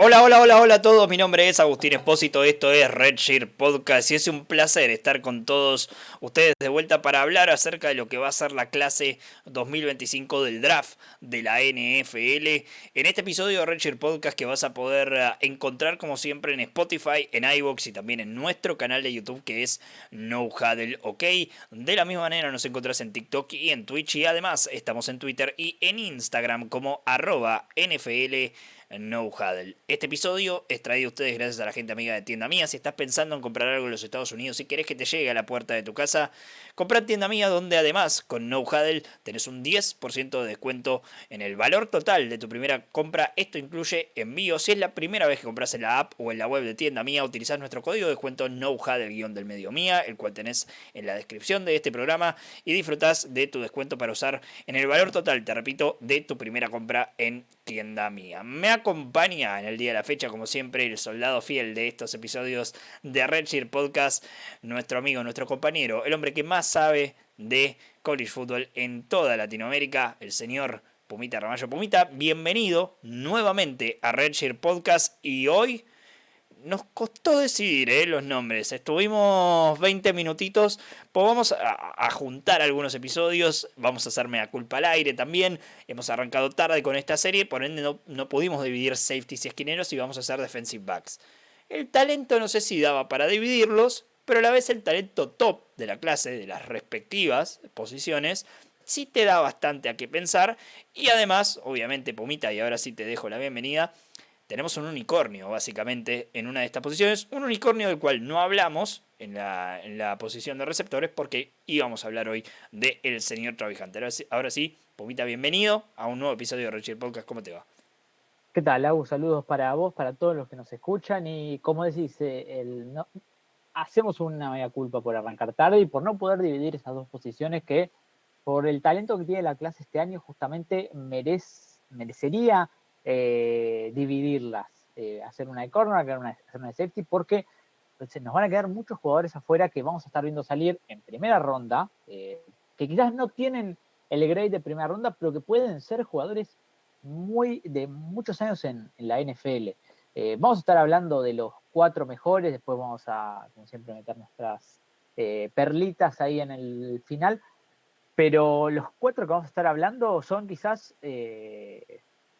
Hola, hola, hola, hola a todos. Mi nombre es Agustín Espósito. Esto es Redshirt Podcast y es un placer estar con todos ustedes de vuelta para hablar acerca de lo que va a ser la clase 2025 del draft de la NFL. En este episodio de Redshirt Podcast que vas a poder encontrar como siempre en Spotify, en iVoox y también en nuestro canal de YouTube que es No Huddle OK. De la misma manera nos encontrás en TikTok y en Twitch y además estamos en Twitter y en Instagram como @NFL No Huddle. Este episodio es traído a ustedes gracias a la gente amiga de Tienda Mía. Si estás pensando en comprar algo en los Estados Unidos y querés que te llegue a la puerta de tu casa, comprá en Tienda Mía, donde además con No Huddle tenés un 10% de descuento en el valor total de tu primera compra. Esto incluye envío. Si es la primera vez que compras en la app o en la web de Tienda Mía, utilizás nuestro código de descuento No Huddle-del-medio-mía, el cual tenés en la descripción de este programa, y disfrutás de tu descuento para usar en el valor total, te repito, de tu primera compra en Tienda Mía. Me acompaña en el día de la fecha, como siempre, el soldado fiel de estos episodios de Redshirt Podcast, nuestro amigo, nuestro compañero, el hombre que más sabe de college football en toda Latinoamérica, el señor Pumita Ramallo. Pumita, bienvenido nuevamente a Redshirt Podcast y hoy nos costó decidir los nombres. Estuvimos 20 minutitos. Pues vamos a juntar algunos episodios. Vamos a hacerme a culpa al aire también. Hemos arrancado tarde con esta serie. Por ende no pudimos dividir safeties y esquineros. Y vamos a hacer defensive backs. El talento no sé si daba para dividirlos. Pero a la vez el talento top de la clase, de las respectivas posiciones, sí te da bastante a qué pensar. Y además, obviamente, Pumita, y ahora sí te dejo la bienvenida, tenemos un unicornio, básicamente, en una de estas posiciones. Un unicornio del cual no hablamos en la posición de receptores porque íbamos a hablar hoy del señor Travis Hunter. Ahora sí, Pumita, bienvenido a un nuevo episodio de Richard Podcast. ¿Cómo te va? ¿Qué tal, Agus? Saludos para vos, para todos los que nos escuchan. Y como decís, hacemos una mea culpa por arrancar tarde y por no poder dividir esas dos posiciones que, por el talento que tiene la clase este año, justamente merecería dividirlas. Hacer una de corner, hacer una de safety, porque se nos van a quedar muchos jugadores afuera que vamos a estar viendo salir en primera ronda, que quizás no tienen el grade de primera ronda, pero que pueden ser jugadores de muchos años en la NFL. Vamos a estar hablando de los 4 mejores, después vamos a, como siempre, meter nuestras perlitas ahí en el final, pero los 4 que vamos a estar hablando son quizás,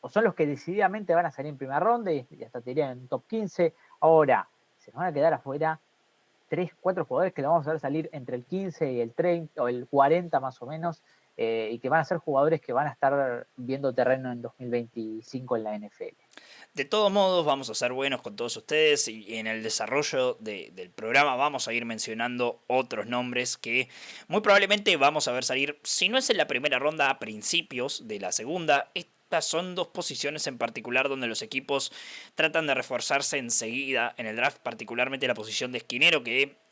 o son los que decididamente van a salir en primera ronda y hasta te diría en top 15. Ahora, se nos van a quedar afuera 3, 4 jugadores que lo vamos a ver salir entre el 15 y el 30 o el 40 más o menos, y que van a ser jugadores que van a estar viendo terreno en 2025 en la NFL. De todos modos, vamos a ser buenos con todos ustedes y en el desarrollo del programa vamos a ir mencionando otros nombres que muy probablemente vamos a ver salir, si no es en la primera ronda, a principios de la segunda. Estas son dos posiciones en particular donde los equipos tratan de reforzarse enseguida en el draft, particularmente la posición de esquinero, que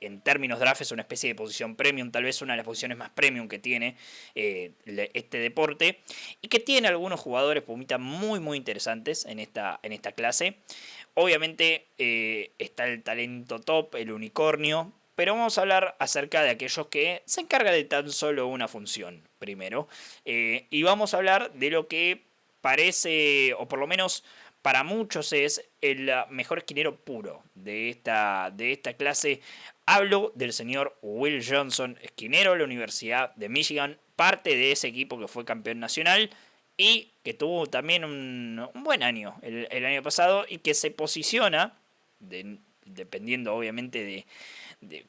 en términos draft es una especie de posición premium, tal vez una de las posiciones más premium que tiene este deporte, y que tiene algunos jugadores, Pumita, muy muy interesantes en esta clase. Obviamente está el talento top, el unicornio, pero vamos a hablar acerca de aquellos que se encargan de tan solo una función primero. Y vamos a hablar de lo que parece, o por lo menos para muchos es el mejor esquinero puro de esta clase. Hablo del señor Will Johnson, esquinero de la Universidad de Michigan, parte de ese equipo que fue campeón nacional y que tuvo también un buen año el año pasado y que se posiciona, dependiendo obviamente de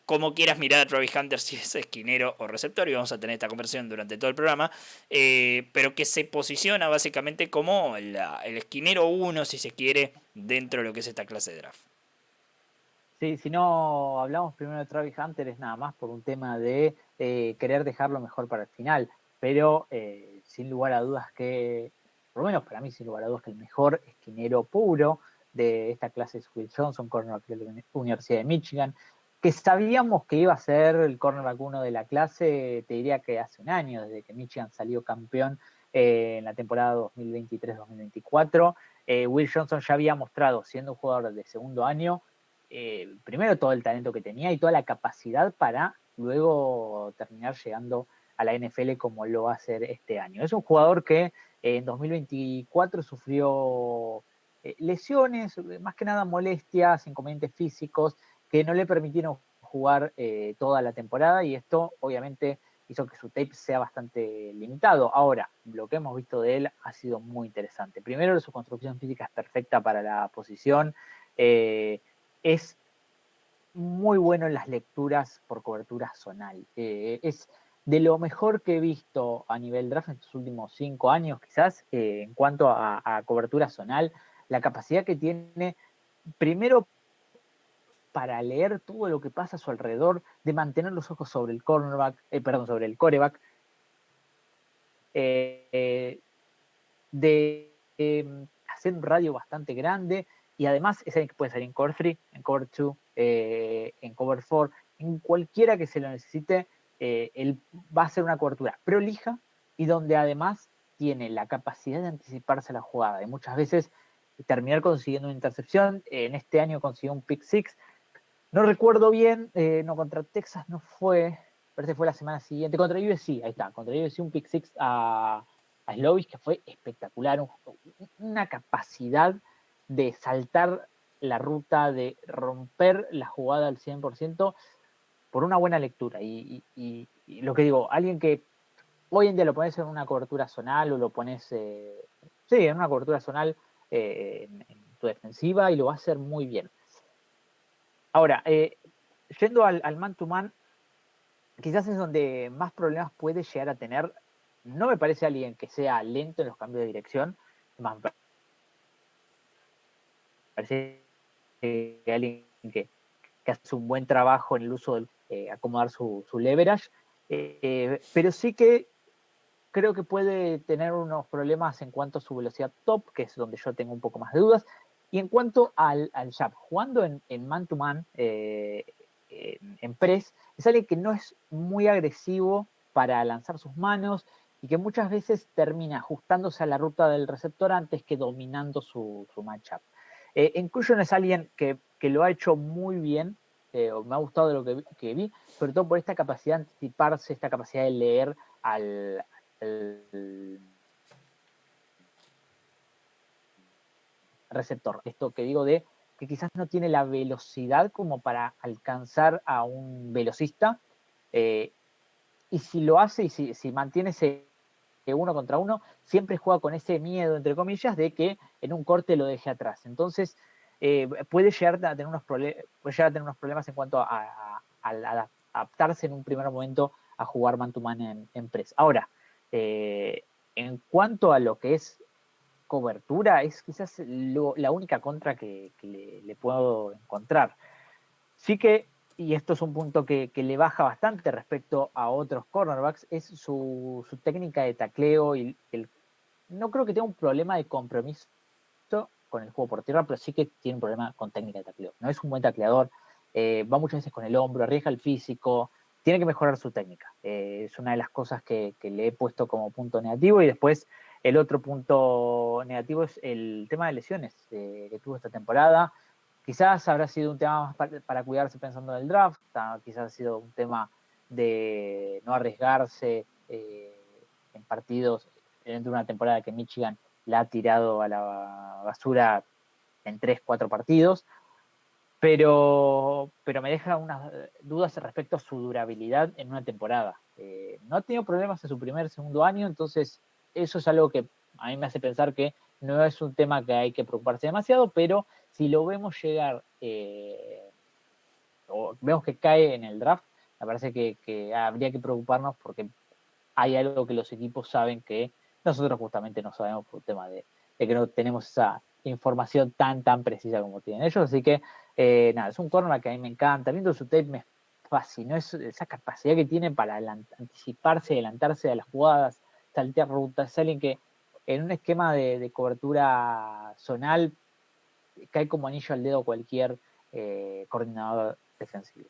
cómo quieras mirar a Travis Hunter, si es esquinero o receptor, y vamos a tener esta conversación durante todo el programa, pero que se posiciona básicamente como el esquinero uno, si se quiere, dentro de lo que es esta clase de draft. Sí, si no hablamos primero de Travis Hunter es nada más por un tema de querer dejarlo mejor para el final, pero sin lugar a dudas que, por lo menos para mí, sin lugar a dudas que el mejor esquinero puro de esta clase es Will Johnson, cornerback de la Universidad de Michigan, que sabíamos que iba a ser el cornerback uno de la clase, te diría que hace un año, desde que Michigan salió campeón en la temporada 2023-2024. Will Johnson ya había mostrado, siendo un jugador de segundo año, primero todo el talento que tenía y toda la capacidad para luego terminar llegando a la NFL como lo va a hacer este año. Es un jugador que en 2024 sufrió lesiones, más que nada molestias, inconvenientes físicos, que no le permitieron jugar toda la temporada, y esto obviamente hizo que su tape sea bastante limitado. Ahora, lo que hemos visto de él ha sido muy interesante. Primero, su construcción física es perfecta para la posición, es muy bueno en las lecturas por cobertura zonal. Es de lo mejor que he visto a nivel draft en estos últimos 5 años, quizás, en cuanto a cobertura zonal, la capacidad que tiene, primero, para leer todo lo que pasa a su alrededor, de mantener los ojos sobre el cornerback, perdón, sobre el coreback, de hacer un radio bastante grande, y además es alguien que puede salir en cover 3, en cover 2, en cover 4, en cualquiera que se lo necesite, él va a hacer una cobertura prolija, y donde además tiene la capacidad de anticiparse a la jugada, y muchas veces terminar consiguiendo una intercepción. En este año consiguió un pick six, no recuerdo bien, no, contra Texas no fue, parece que fue la semana siguiente, contra USC, ahí está, contra USC un pick six a Slovis, que fue espectacular, una capacidad de saltar la ruta, de romper la jugada al 100% por una buena lectura. Y lo que digo, alguien que hoy en día lo pones en una cobertura zonal, o lo pones, sí, en una cobertura zonal, en tu defensiva, y lo va a hacer muy bien. Ahora, yendo al man-to-man, quizás es donde más problemas puede llegar a tener. No me parece alguien que sea lento en los cambios de dirección, más me parece alguien que hace un buen trabajo en el uso de acomodar su leverage, pero sí que creo que puede tener unos problemas en cuanto a su velocidad top, que es donde yo tengo un poco más de dudas. Y en cuanto al jab, jugando en man-to-man, en press, es alguien que no es muy agresivo para lanzar sus manos, y que muchas veces termina ajustándose a la ruta del receptor antes que dominando su matchup. Inclusion es alguien que lo ha hecho muy bien, me ha gustado lo que vi, sobre todo por esta capacidad de anticiparse, esta capacidad de leer al receptor. Esto que digo de que quizás no tiene la velocidad como para alcanzar a un velocista, y si lo hace, y si mantiene ese uno contra uno, siempre juega con ese miedo, entre comillas, de que en un corte lo deje atrás. Entonces, puede llegar a tener unos problemas en cuanto a adaptarse en un primer momento a jugar man-to-man en press. Ahora, en cuanto a lo que es cobertura, es quizás la única contra que le puedo encontrar. Sí que, y esto es un punto que le baja bastante respecto a otros cornerbacks, es su técnica de tacleo, y no creo que tenga un problema de compromiso con el juego por tierra, pero sí que tiene un problema con técnica de tacleo. No es un buen tacleador, va muchas veces con el hombro, arriesga el físico, tiene que mejorar su técnica. Es una de las cosas que le he puesto como punto negativo. Y después, el otro punto negativo es el tema de lesiones que tuvo esta temporada. Quizás habrá sido un tema más para cuidarse pensando en el draft, quizás ha sido un tema de no arriesgarse en partidos dentro de una temporada que Michigan la ha tirado a la basura en 3-4 partidos, pero me deja unas dudas respecto a su durabilidad en una temporada. No ha tenido problemas en su segundo año, entonces eso es algo que a mí me hace pensar que no es un tema que hay que preocuparse demasiado, pero si lo vemos llegar, o vemos que cae en el draft, me parece que habría que preocuparnos, porque hay algo que los equipos saben que nosotros justamente no sabemos, por un tema de que no tenemos esa información tan precisa como tienen ellos. Así que, nada, es un cornerback que a mí me encanta. Viendo su tape me fascinó esa capacidad que tiene para anticiparse, adelantarse a las jugadas, saltear rutas. Es alguien que en un esquema de cobertura zonal cae como anillo al dedo cualquier coordinador defensivo.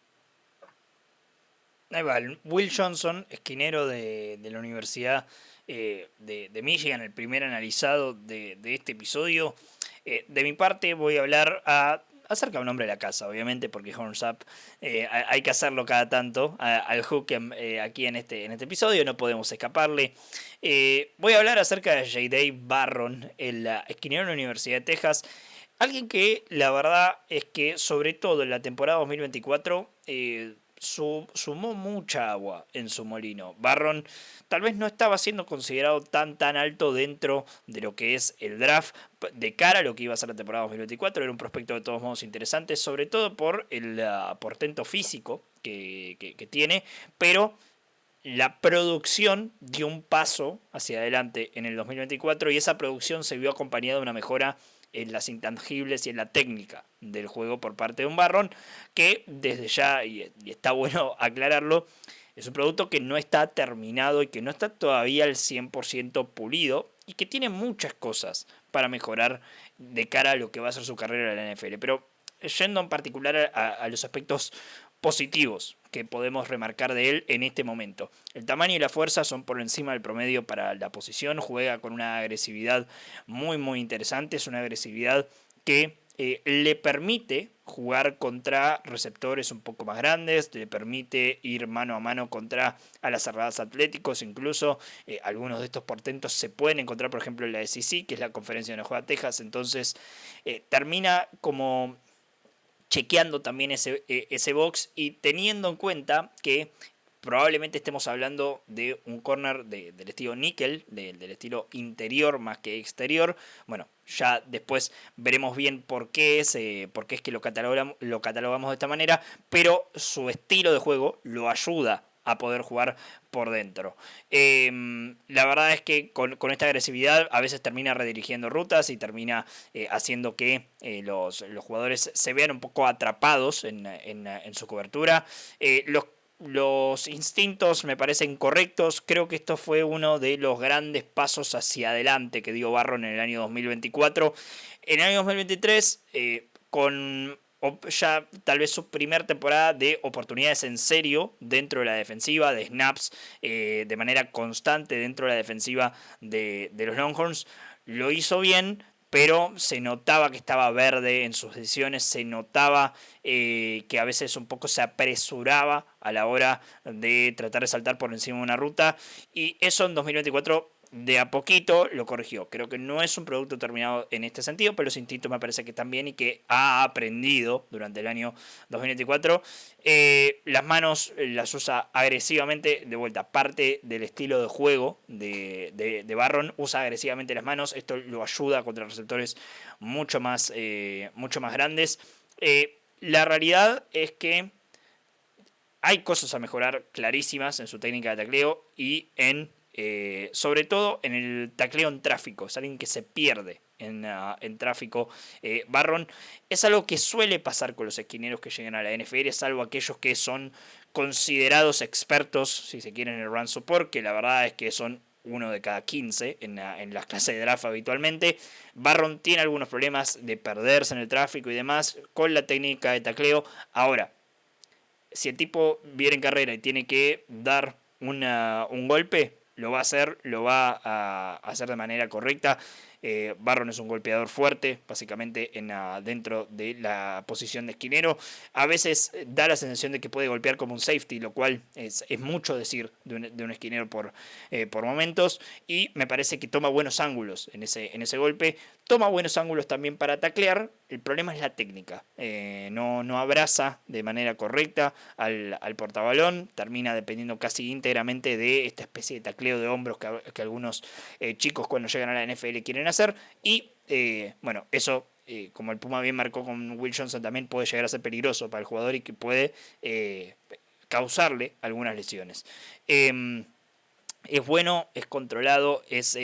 Ahí va, Will Johnson, esquinero de la Universidad de Michigan, el primer analizado de este episodio. De mi parte voy a hablar acerca de un hombre de la casa, obviamente, porque Horns Up hay que hacerlo cada tanto al Hook aquí en este episodio, no podemos escaparle. Voy a hablar acerca de J.D. Barron, el esquinero de la Universidad de Texas, Alguien que la verdad es que sobre todo en la temporada 2024 sumó mucha agua en su molino. Barron tal vez no estaba siendo considerado tan alto dentro de lo que es el draft de cara a lo que iba a ser la temporada 2024. Era un prospecto de todos modos interesante, sobre todo por el portento físico que tiene, pero la producción dio un paso hacia adelante en el 2024 y esa producción se vio acompañada de una mejora en las intangibles y en la técnica del juego por parte de un Barron que desde ya, y está bueno aclararlo, es un producto que no está terminado y que no está todavía al 100% pulido y que tiene muchas cosas para mejorar de cara a lo que va a ser su carrera en la NFL. Pero yendo en particular a los aspectos positivos que podemos remarcar de él en este momento. El tamaño y la fuerza son por encima del promedio para la posición, juega con una agresividad muy interesante, es una agresividad que le permite jugar contra receptores un poco más grandes, le permite ir mano a mano contra alas cerradas atléticos, incluso algunos de estos portentos se pueden encontrar, por ejemplo, en la SEC, que es la conferencia donde juega Texas, entonces termina como chequeando también ese box y teniendo en cuenta que probablemente estemos hablando de un corner del estilo níquel, del estilo interior más que exterior. Bueno, ya después veremos bien por qué es que lo catalogamos de esta manera, pero su estilo de juego lo ayuda a poder jugar por dentro. La verdad es que con esta agresividad a veces termina redirigiendo rutas y termina haciendo que los jugadores se vean un poco atrapados en su cobertura. Los instintos me parecen correctos. Creo que esto fue uno de los grandes pasos hacia adelante que dio Barron en el año 2024. En el año 2023, con ya tal vez su primera temporada de oportunidades en serio dentro de la defensiva, de snaps de manera constante dentro de la defensiva de los Longhorns, lo hizo bien, pero se notaba que estaba verde en sus decisiones, se notaba que a veces un poco se apresuraba a la hora de tratar de saltar por encima de una ruta, y eso en 2024 de a poquito lo corrigió. Creo que no es un producto terminado en este sentido, pero los instintos me parece que también y que ha aprendido durante el año 2024. Las manos las usa agresivamente, de vuelta, parte del estilo de juego de Barron, usa agresivamente las manos, esto lo ayuda contra receptores mucho más grandes. La realidad es que hay cosas a mejorar clarísimas en su técnica de tacleo y sobre todo en el tacleo en tráfico. Es alguien que se pierde en tráfico. Barron es algo que suele pasar con los esquineros que llegan a la NFL, salvo aquellos que son considerados expertos, si se quieren, en el run support, que la verdad es que son uno de cada 15 en las clases de draft habitualmente. Barron tiene algunos problemas de perderse en el tráfico y demás con la técnica de tacleo. Ahora, si el tipo viene en carrera y tiene que dar un golpe, lo va a hacer, lo va a hacer de manera correcta. Barron es un golpeador fuerte, básicamente dentro de la posición de esquinero. A veces da la sensación de que puede golpear como un safety, lo cual es mucho decir de un esquinero por momentos. Y me parece que toma buenos ángulos en ese golpe. Toma buenos ángulos también para taclear. El problema es la técnica. No abraza de manera correcta al portabalón. Termina dependiendo casi íntegramente de esta especie de tacleo de hombros que algunos chicos cuando llegan a la NFL quieren hacer. Y bueno, eso, como el Puma bien marcó con Will Johnson, también puede llegar a ser peligroso para el jugador y que puede causarle algunas lesiones. Es bueno, es controlado, es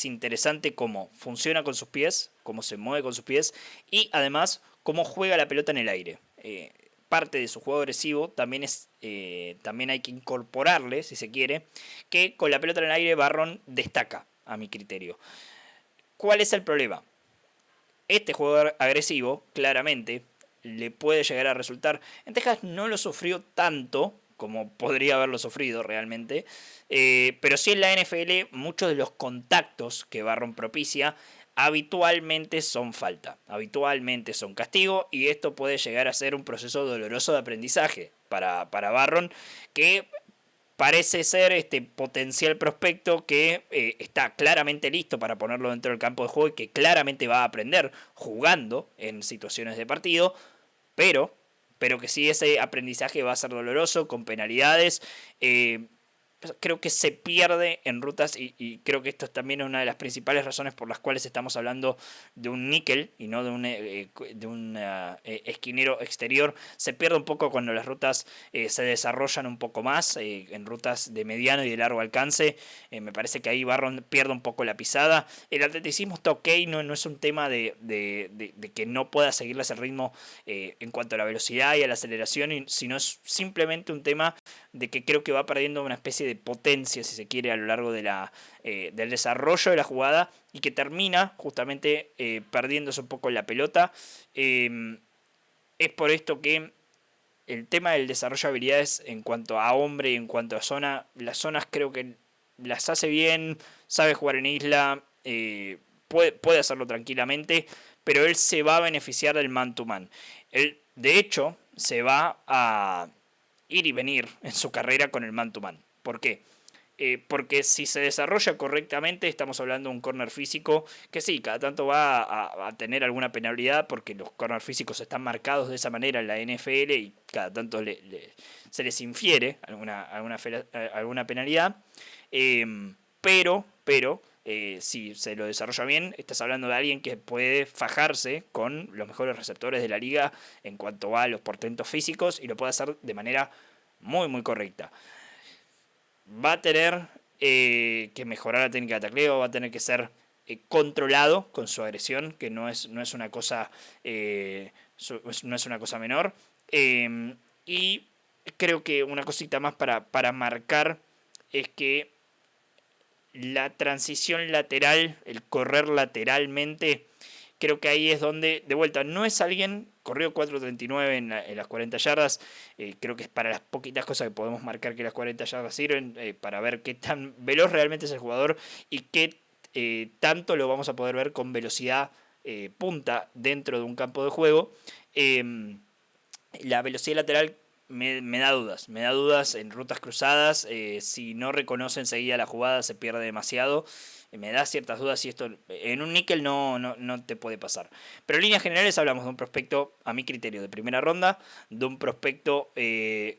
interesante cómo funciona con sus pies, cómo se mueve con sus pies y además cómo juega la pelota en el aire. Parte de su juego agresivo también hay que incorporarle, si se quiere, que con la pelota en el aire Barron destaca, a mi criterio. ¿Cuál es el problema? Este jugador agresivo, claramente, le puede llegar a resultar. En Texas no lo sufrió tanto como podría haberlo sufrido realmente, pero sí en la NFL muchos de los contactos que Barron propicia habitualmente son falta, habitualmente son castigo, y esto puede llegar a ser un proceso doloroso de aprendizaje para Barron, que parece ser este potencial prospecto que está claramente listo para ponerlo dentro del campo de juego y que claramente va a aprender jugando en situaciones de partido, pero, pero que sí ese aprendizaje va a ser doloroso, con penalidades. Creo que se pierde en rutas y creo que esto es también una de las principales razones por las cuales estamos hablando de un níquel y no de un esquinero exterior. Se pierde un poco cuando las rutas se desarrollan un poco más, en rutas de mediano y de largo alcance. Me parece que ahí Barron pierde un poco la pisada. El atleticismo está ok, no es un tema de que no pueda seguirles el ritmo en cuanto a la velocidad y a la aceleración, sino es simplemente un tema de que creo que va perdiendo una especie de potencia, si se quiere, a lo largo de del desarrollo de la jugada y que termina justamente perdiéndose un poco la pelota. Es por esto que el tema del desarrollo de habilidades en cuanto a hombre y en cuanto a zona, las zonas creo que las hace bien, sabe jugar en isla, puede hacerlo tranquilamente, pero él se va a beneficiar del man to man. Él, de hecho, se va a ir y venir en su carrera con el man to man. ¿Por qué? Porque si se desarrolla correctamente, estamos hablando de un corner físico que sí, cada tanto va a tener alguna penalidad porque los corners físicos están marcados de esa manera en la NFL y cada tanto se les infiere alguna penalidad. Pero si se lo desarrolla bien, estás hablando de alguien que puede fajarse con los mejores receptores de la liga en cuanto a los portentos físicos y lo puede hacer de manera muy, muy correcta. Va a tener que mejorar la técnica de tacleo, va a tener que ser controlado con su agresión, que no es una cosa, no es una cosa menor. Y creo que una cosita más para marcar es que la transición lateral, el correr lateralmente, creo que ahí es donde, de vuelta, no es alguien, corrió 4.39 en las 40 yardas, creo que es para las poquitas cosas que podemos marcar que las 40 yardas sirven, para ver qué tan veloz realmente es el jugador y qué tanto lo vamos a poder ver con velocidad punta dentro de un campo de juego. La velocidad lateral me da dudas en rutas cruzadas. Si no reconoce enseguida la jugada se pierde demasiado. Me da ciertas dudas y esto en un níquel no te puede pasar. Pero en líneas generales hablamos de un prospecto, a mi criterio, de primera ronda, de un prospecto que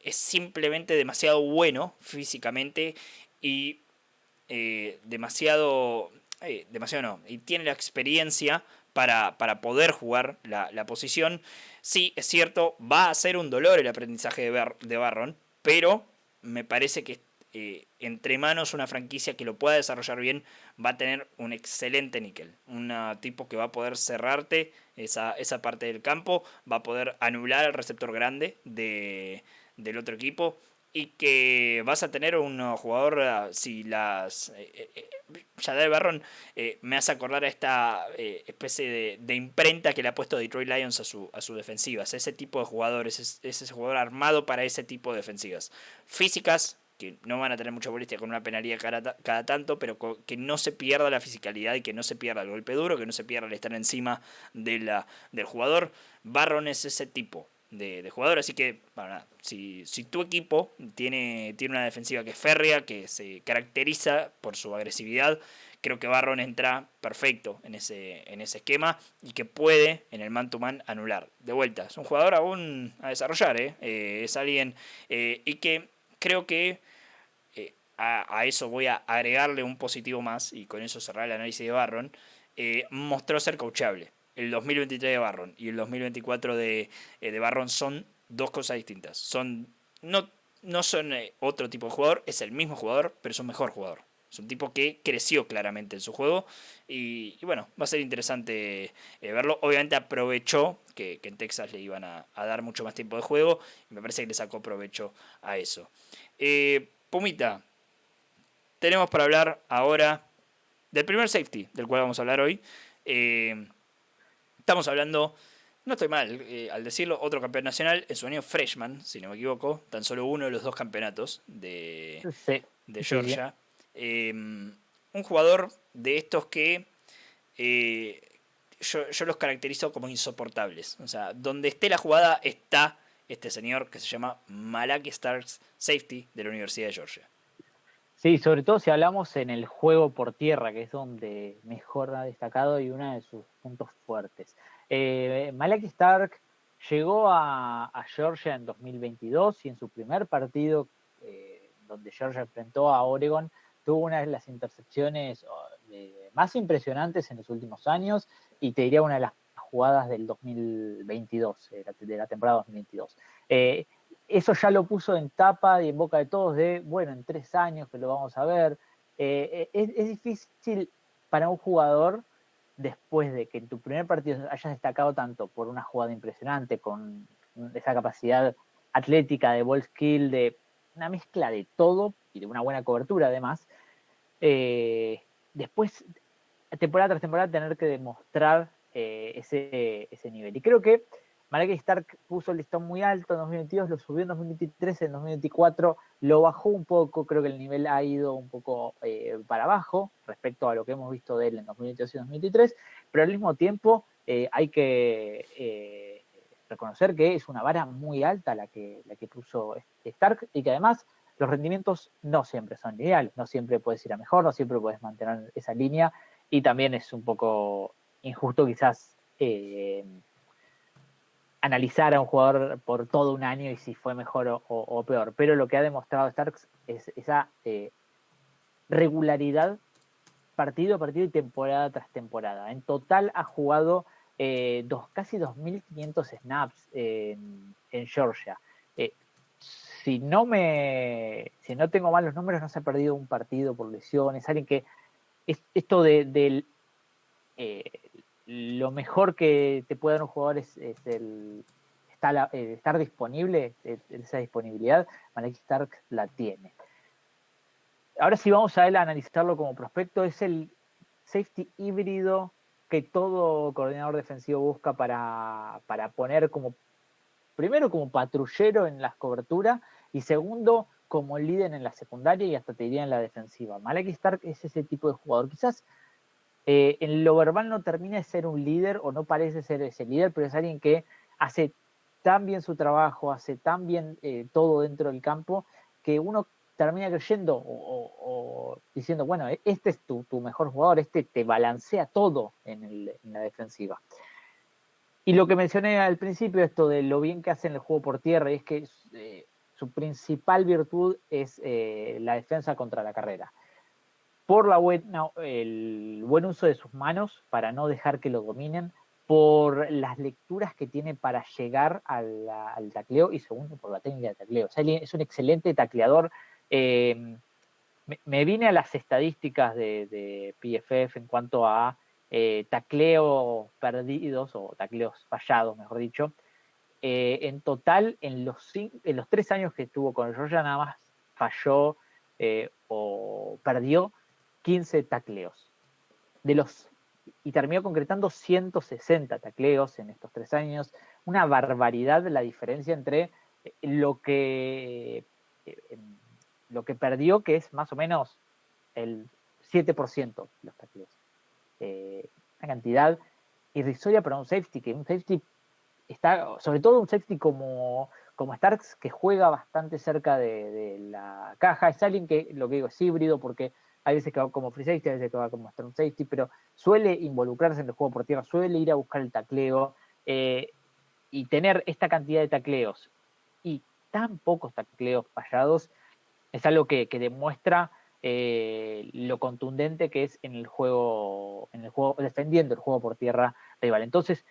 es simplemente demasiado bueno físicamente y demasiado no, y tiene la experiencia para poder jugar la posición. Sí, es cierto, va a ser un dolor el aprendizaje de Barron, pero me parece que entre manos una franquicia que lo pueda desarrollar bien va a tener un excelente níquel. Un tipo que va a poder cerrarte esa parte del campo, va a poder anular al receptor grande del otro equipo y que vas a tener un jugador, si las... Jadal Barron me hace acordar a esta especie de imprenta que le ha puesto Detroit Lions a su defensivas. Ese tipo de jugadores, es ese jugador armado para ese tipo de defensivas. Físicas, que no van a tener mucha molestia con una penalidad cada tanto, pero que no se pierda la fisicalidad y que no se pierda el golpe duro, que no se pierda el estar encima del jugador. Barron es ese tipo de jugador, así que bueno, si tu equipo tiene una defensiva que es férrea, que se caracteriza por su agresividad, creo que Barron entra perfecto en ese esquema y que puede en el man to man anular. De vuelta, es un jugador aún a desarrollar, es alguien y que creo que a eso voy a agregarle un positivo más y con eso cerrar el análisis de Barron. Mostró ser coachable. El 2023 de Barron y el 2024 de Barron son dos cosas distintas. No son otro tipo de jugador, es el mismo jugador, pero es un mejor jugador. Es un tipo que creció claramente en su juego y bueno, va a ser interesante verlo. Obviamente aprovechó que en Texas le iban a dar mucho más tiempo de juego y me parece que le sacó provecho a eso. Pumita, tenemos para hablar ahora del primer safety del cual vamos a hablar hoy. Estamos hablando, no estoy mal al decirlo, otro campeón nacional en su año freshman, si no me equivoco, tan solo uno de los dos campeonatos de Georgia. Sí. Un jugador de estos que yo los caracterizo como insoportables. O sea, donde esté la jugada está este señor que se llama Malaki Starks, safety de la Universidad de Georgia. Sí, sobre todo si hablamos en el juego por tierra, que es donde mejor ha destacado y uno de sus puntos fuertes. Malaki Stark llegó a Georgia en 2022 y en su primer partido, donde Georgia enfrentó a Oregon, tuvo una de las intercepciones más impresionantes en los últimos años y te diría una de las jugadas del 2022, de la temporada 2022. Eso ya lo puso en tapa y en boca de todos bueno, en 3 años que lo vamos a ver. Es difícil para un jugador, después de que en tu primer partido hayas destacado tanto por una jugada impresionante, con esa capacidad atlética de ball skill, de una mezcla de todo y de una buena cobertura además, después, temporada tras temporada, tener que demostrar ese nivel. Y creo que Malaki Stark puso el listón muy alto en 2022, lo subió en 2023, en 2024 lo bajó un poco, creo que el nivel ha ido un poco para abajo respecto a lo que hemos visto de él en 2022 y 2023, pero al mismo tiempo hay que reconocer que es una vara muy alta la que puso Stark y que además los rendimientos no siempre son lineales, no siempre puedes ir a mejor, no siempre puedes mantener esa línea y también es un poco injusto quizás analizar a un jugador por todo un año y si fue mejor o peor. Pero lo que ha demostrado Starks es esa regularidad partido a partido y temporada tras temporada. En total ha jugado casi 2.500 snaps en Georgia. Si no tengo mal los números, no se ha perdido un partido por lesiones. Alguien que esto de lo mejor que te puede dar un jugador es estar disponible, esa disponibilidad. Malaki Stark la tiene. Ahora sí vamos a él a analizarlo como prospecto. Es el safety híbrido que todo coordinador defensivo busca para poner primero como patrullero en las coberturas y segundo como líder en la secundaria y hasta te diría en la defensiva. Malaki Stark es ese tipo de jugador. Quizás en lo verbal no termina de ser un líder o no parece ser ese líder, pero es alguien que hace tan bien su trabajo, hace tan bien todo dentro del campo, que uno termina creyendo o diciendo, bueno, este es tu mejor jugador, este te balancea todo en la defensiva. Y lo que mencioné al principio, esto de lo bien que hacen el juego por tierra, y es que su principal virtud es la defensa contra la carrera. Por el buen uso de sus manos, para no dejar que lo dominen, por las lecturas que tiene para llegar al tacleo y segundo, por la técnica de tacleo. O sea, es un excelente tacleador. Me vine a las estadísticas de PFF en cuanto a tacleos perdidos o tacleos fallados, mejor dicho. En total, en los 3 años que estuvo con Georgia, nada más falló o perdió 15 tacleos. Y terminó concretando 160 tacleos en estos 3 años. Una barbaridad la diferencia entre lo que perdió, que es más o menos el 7% de los tacleos. Una cantidad irrisoria para un safety, que un safety está, sobre todo un safety como Starks, que juega bastante cerca de la caja. Es alguien que, lo que digo, es híbrido, porque hay veces que va como free safety, hay veces que va como strong safety, pero suele involucrarse en el juego por tierra, suele ir a buscar el tacleo, y tener esta cantidad de tacleos y tan pocos tacleos fallados es algo que demuestra lo contundente que es en el juego, defendiendo el juego por tierra rival. Entonces,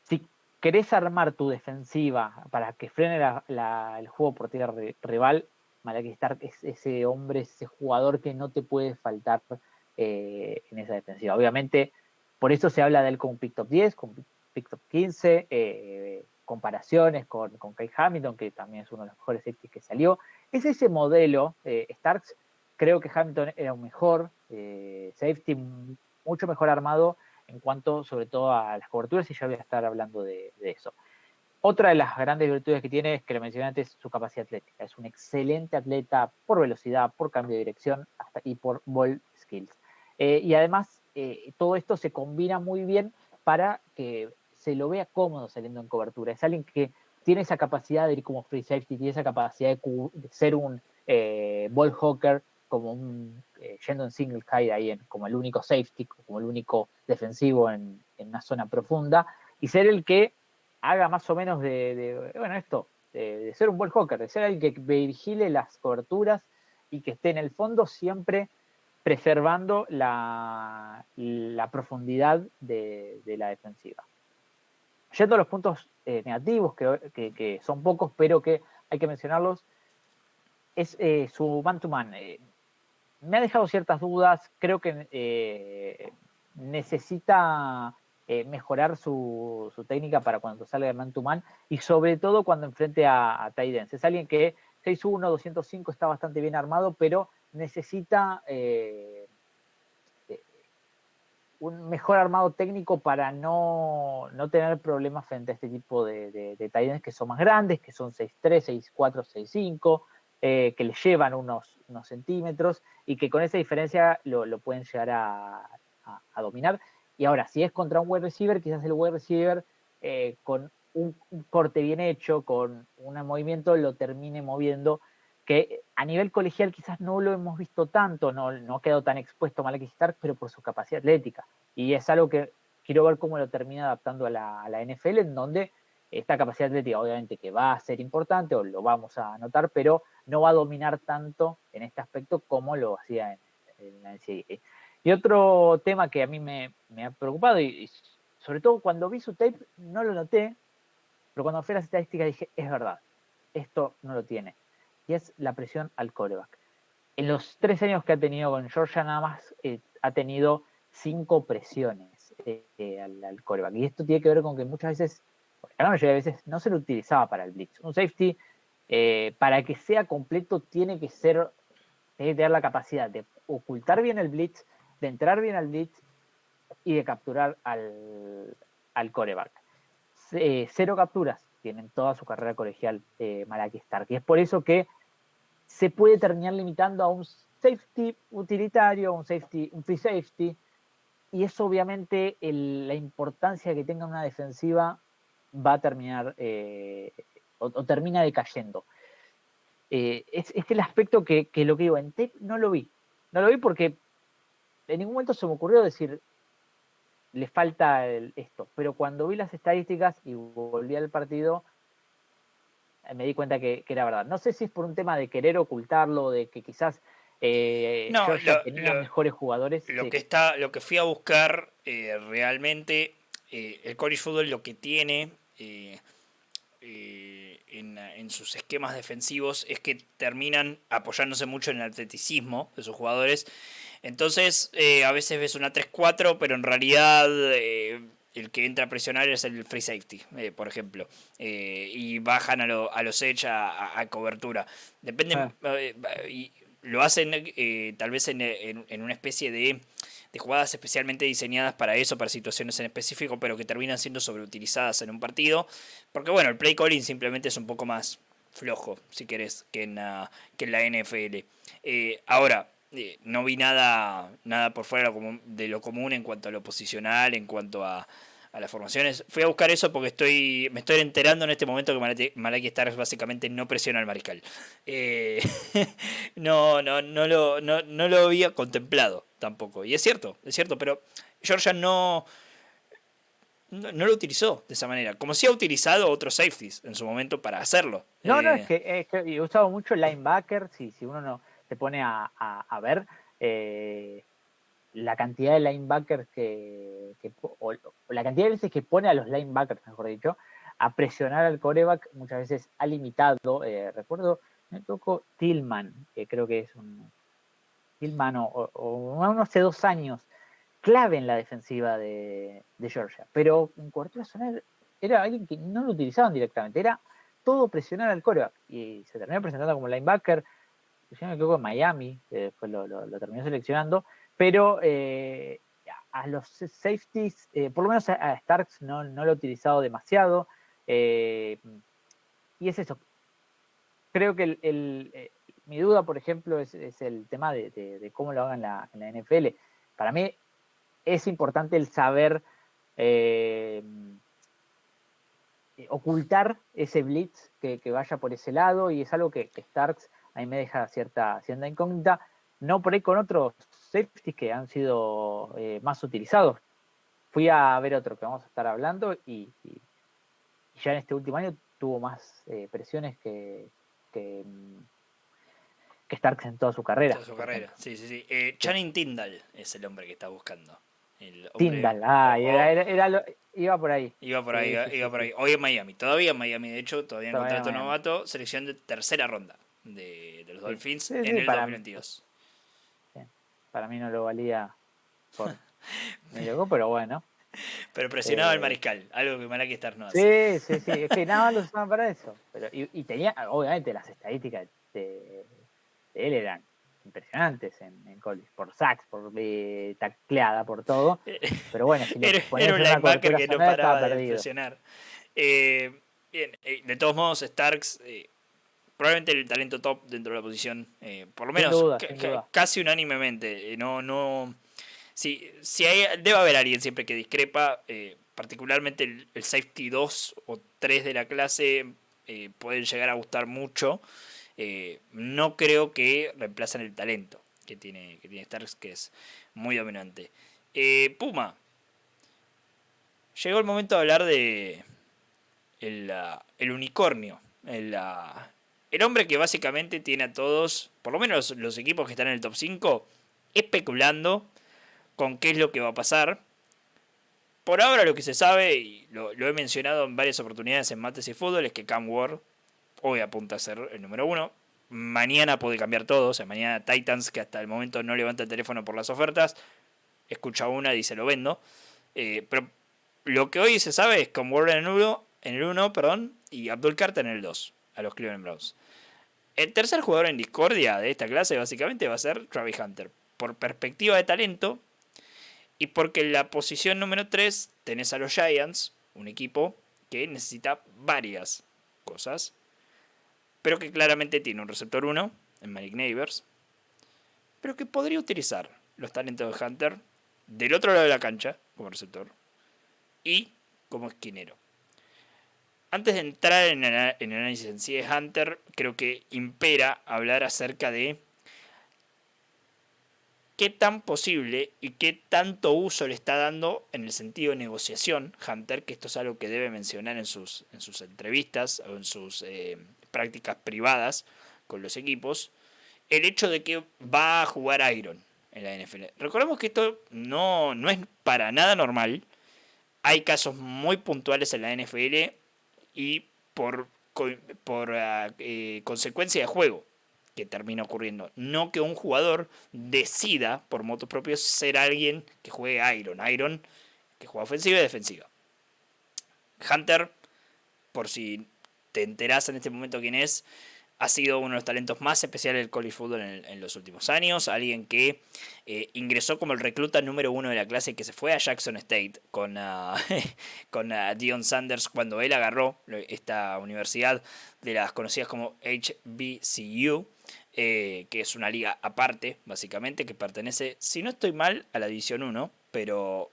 si querés armar tu defensiva para que frene el juego por tierra rival, Malaki Stark es ese hombre, ese jugador que no te puede faltar en esa defensiva. Obviamente, por eso se habla de él como pick top 10, como pick top 15, comparaciones con Kai Hamilton, que también es uno de los mejores safeties que salió. Es ese modelo, Starks. Creo que Hamilton era un mejor safety, mucho mejor armado en cuanto sobre todo a las coberturas, y ya voy a estar hablando de eso. Otra de las grandes virtudes que tiene, es que lo mencioné antes, su capacidad atlética. Es un excelente atleta por velocidad, por cambio de dirección y por ball skills. Y además, todo esto se combina muy bien para que se lo vea cómodo saliendo en cobertura. Es alguien que tiene esa capacidad de ir como free safety, tiene esa capacidad de ser un ball hawker, como yendo en single high ahí como el único safety, como el único defensivo en una zona profunda, y ser el que haga más o menos de ser un ball hawker, de ser el que vigile las coberturas y que esté en el fondo siempre preservando la profundidad de la defensiva. Yendo a los puntos negativos, que son pocos, pero que hay que mencionarlos, es su man-to-man. Me ha dejado ciertas dudas, creo que necesita mejorar su técnica para cuando salga de man-to-man y sobre todo cuando enfrente a tight ends. Es alguien que 6'1", 205 está bastante bien armado, pero necesita un mejor armado técnico para no tener problemas frente a este tipo de tight ends que son más grandes, que son 6'3", 6'4", 6'5", que le llevan unos centímetros y que con esa diferencia lo pueden llegar a dominar. Y ahora, si es contra un wide receiver, quizás el wide receiver con un corte bien hecho, con un movimiento, lo termine moviendo, que a nivel colegial quizás no lo hemos visto tanto, no ha quedado tan expuesto a Malaki Stark, pero por su capacidad atlética. Y es algo que quiero ver cómo lo termina adaptando a la NFL, en donde esta capacidad atlética obviamente que va a ser importante, o lo vamos a notar, pero no va a dominar tanto en este aspecto como lo hacía en la NCAA. Y otro tema que a mí me ha preocupado, y sobre todo cuando vi su tape no lo noté, pero cuando fui a las estadísticas dije, es verdad, esto no lo tiene. Y es la presión al quarterback. En los 3 años que ha tenido con Georgia, nada más ha tenido 5 presiones al quarterback. Y esto tiene que ver con que muchas veces, la mayoría de veces, no se lo utilizaba para el blitz. Un safety, para que sea completo, tiene que tener la capacidad de ocultar bien el blitz, de entrar bien al blitz y de capturar al quarterback. 0 capturas tienen toda su carrera colegial Malaki Stark. Y es por eso que se puede terminar limitando a un safety utilitario, un free safety, y eso obviamente la importancia que tenga una defensiva va a terminar o termina decayendo. Es el aspecto que lo que digo, en tape no lo vi porque en ningún momento se me ocurrió decir le falta esto, pero cuando vi las estadísticas y volví al partido me di cuenta que era verdad. No sé si es por un tema de querer ocultarlo, de que quizás No, Georgia tenía mejores jugadores. lo Sí. lo que fui a buscar realmente, el college football lo que tiene en sus esquemas defensivos es que terminan apoyándose mucho en el atleticismo de sus jugadores. Entonces, a veces ves una 3-4, pero en realidad el que entra a presionar es el free safety, por ejemplo. Y bajan a los edge a cobertura. Depende. Y lo hacen tal vez en una especie de jugadas especialmente diseñadas para eso, para situaciones en específico, pero que terminan siendo sobreutilizadas en un partido. Porque bueno, el play calling simplemente es un poco más flojo, si querés, que en la NFL. Ahora, no vi nada por fuera de lo común en cuanto a lo posicional, en cuanto a las formaciones. Fui a buscar eso porque me estoy enterando en este momento que Malaki Starks básicamente no presiona al mariscal. No lo había contemplado tampoco. Y es cierto, pero Georgia no lo utilizó de esa manera. Como si ha utilizado otros safeties en su momento para hacerlo. No, es que he usado mucho el linebacker, si uno no se pone a ver la cantidad de linebackers o la cantidad de veces que pone a los linebackers, mejor dicho, a presionar al quarterback, muchas veces ha limitado. Recuerdo, me tocó Tillman, que creo que es un Tillman o no hace 2 años, clave en la defensiva de Georgia, pero en cobertura zona era alguien que no lo utilizaban directamente, era todo presionar al quarterback y se terminó presentando como linebacker. Yo me quedo en Miami, que después lo terminó seleccionando, pero a los safeties, por lo menos a Starks no lo he utilizado demasiado, y es eso. Creo que mi duda, por ejemplo, es el tema de cómo lo hagan en la NFL. Para mí es importante el saber ocultar ese blitz que vaya por ese lado, y es algo que Starks a mí me deja cierta incógnita, no por ahí con otros safeties que han sido más utilizados. Fui a ver otro que vamos a estar hablando y ya en este último año tuvo más presiones que Starks en toda su carrera. Toda su carrera, sí. Channing Tindall es el hombre que está buscando. El hombre, Tindall, iba por ahí. Iba por ahí, Sí, iba por ahí. Hoy en Miami, todavía en Miami, de hecho, todavía en Todavía contrato Miami. novato, selección de tercera ronda de los Dolphins Sí, en el 2022. Para mí no lo valía por mi loco, pero bueno. Pero presionaba al mariscal, algo que Malaki Starks no Sí, hace. es que nada más lo usaban para eso. Pero, y tenía, obviamente, las estadísticas de él eran impresionantes en college, por sacks, por tacleada, por todo. Pero bueno, si lo ponías Era en un una linebacker cobertura que no zonal, estaba paraba de perdido. presionar. Bien, de todos modos, Starks, probablemente el talento top dentro de la posición, por lo menos Sin duda. casi unánimemente. Si debe haber alguien siempre que discrepa, particularmente el safety 2 o 3 de la clase pueden llegar a gustar mucho. No creo que reemplacen el talento que tiene Starks, que es muy dominante. Puma, llegó el momento de hablar de el unicornio, el hombre que básicamente tiene a todos, por lo menos los equipos que están en el top 5, especulando con qué es lo que va a pasar. Por ahora lo que se sabe, y lo he mencionado en varias oportunidades en Mates y Fútbol, es que Cam Ward hoy apunta a ser el número 1. Mañana puede cambiar todo, o sea, mañana Titans, que hasta el momento no levanta el teléfono por las ofertas, escucha una y dice lo vendo. Pero lo que hoy se sabe es Cam Ward en el 1, y Abdul Carter en el 2, a los Cleveland Browns. El tercer jugador en discordia de esta clase básicamente va a ser Travis Hunter. Por perspectiva de talento, y porque en la posición número 3 tenés a los Giants, un equipo que necesita varias cosas, pero que claramente tiene un receptor 1 en Malik Neighbors, pero que podría utilizar los talentos de Hunter del otro lado de la cancha como receptor y como esquinero. Antes de entrar en el análisis en sí de Hunter, creo que impera hablar acerca de qué tan posible y qué tanto uso le está dando en el sentido de negociación Hunter, que esto es algo que debe mencionar en sus entrevistas o en sus prácticas privadas con los equipos, el hecho de que va a jugar Iron en la NFL. Recordemos que esto no es para nada normal. Hay casos muy puntuales en la NFL y por consecuencia de juego que termina ocurriendo. No que un jugador decida por motos propios ser alguien que juegue Iron que juega ofensiva y defensiva. Hunter, por si te enterás en este momento quién es, ha sido uno de los talentos más especiales del college football en los últimos años. Alguien que ingresó como el recluta número 1 de la clase, que se fue a Jackson State con Deion Sanders cuando él agarró esta universidad de las conocidas como HBCU, que es una liga aparte, básicamente, que pertenece, si no estoy mal, a la División 1, pero...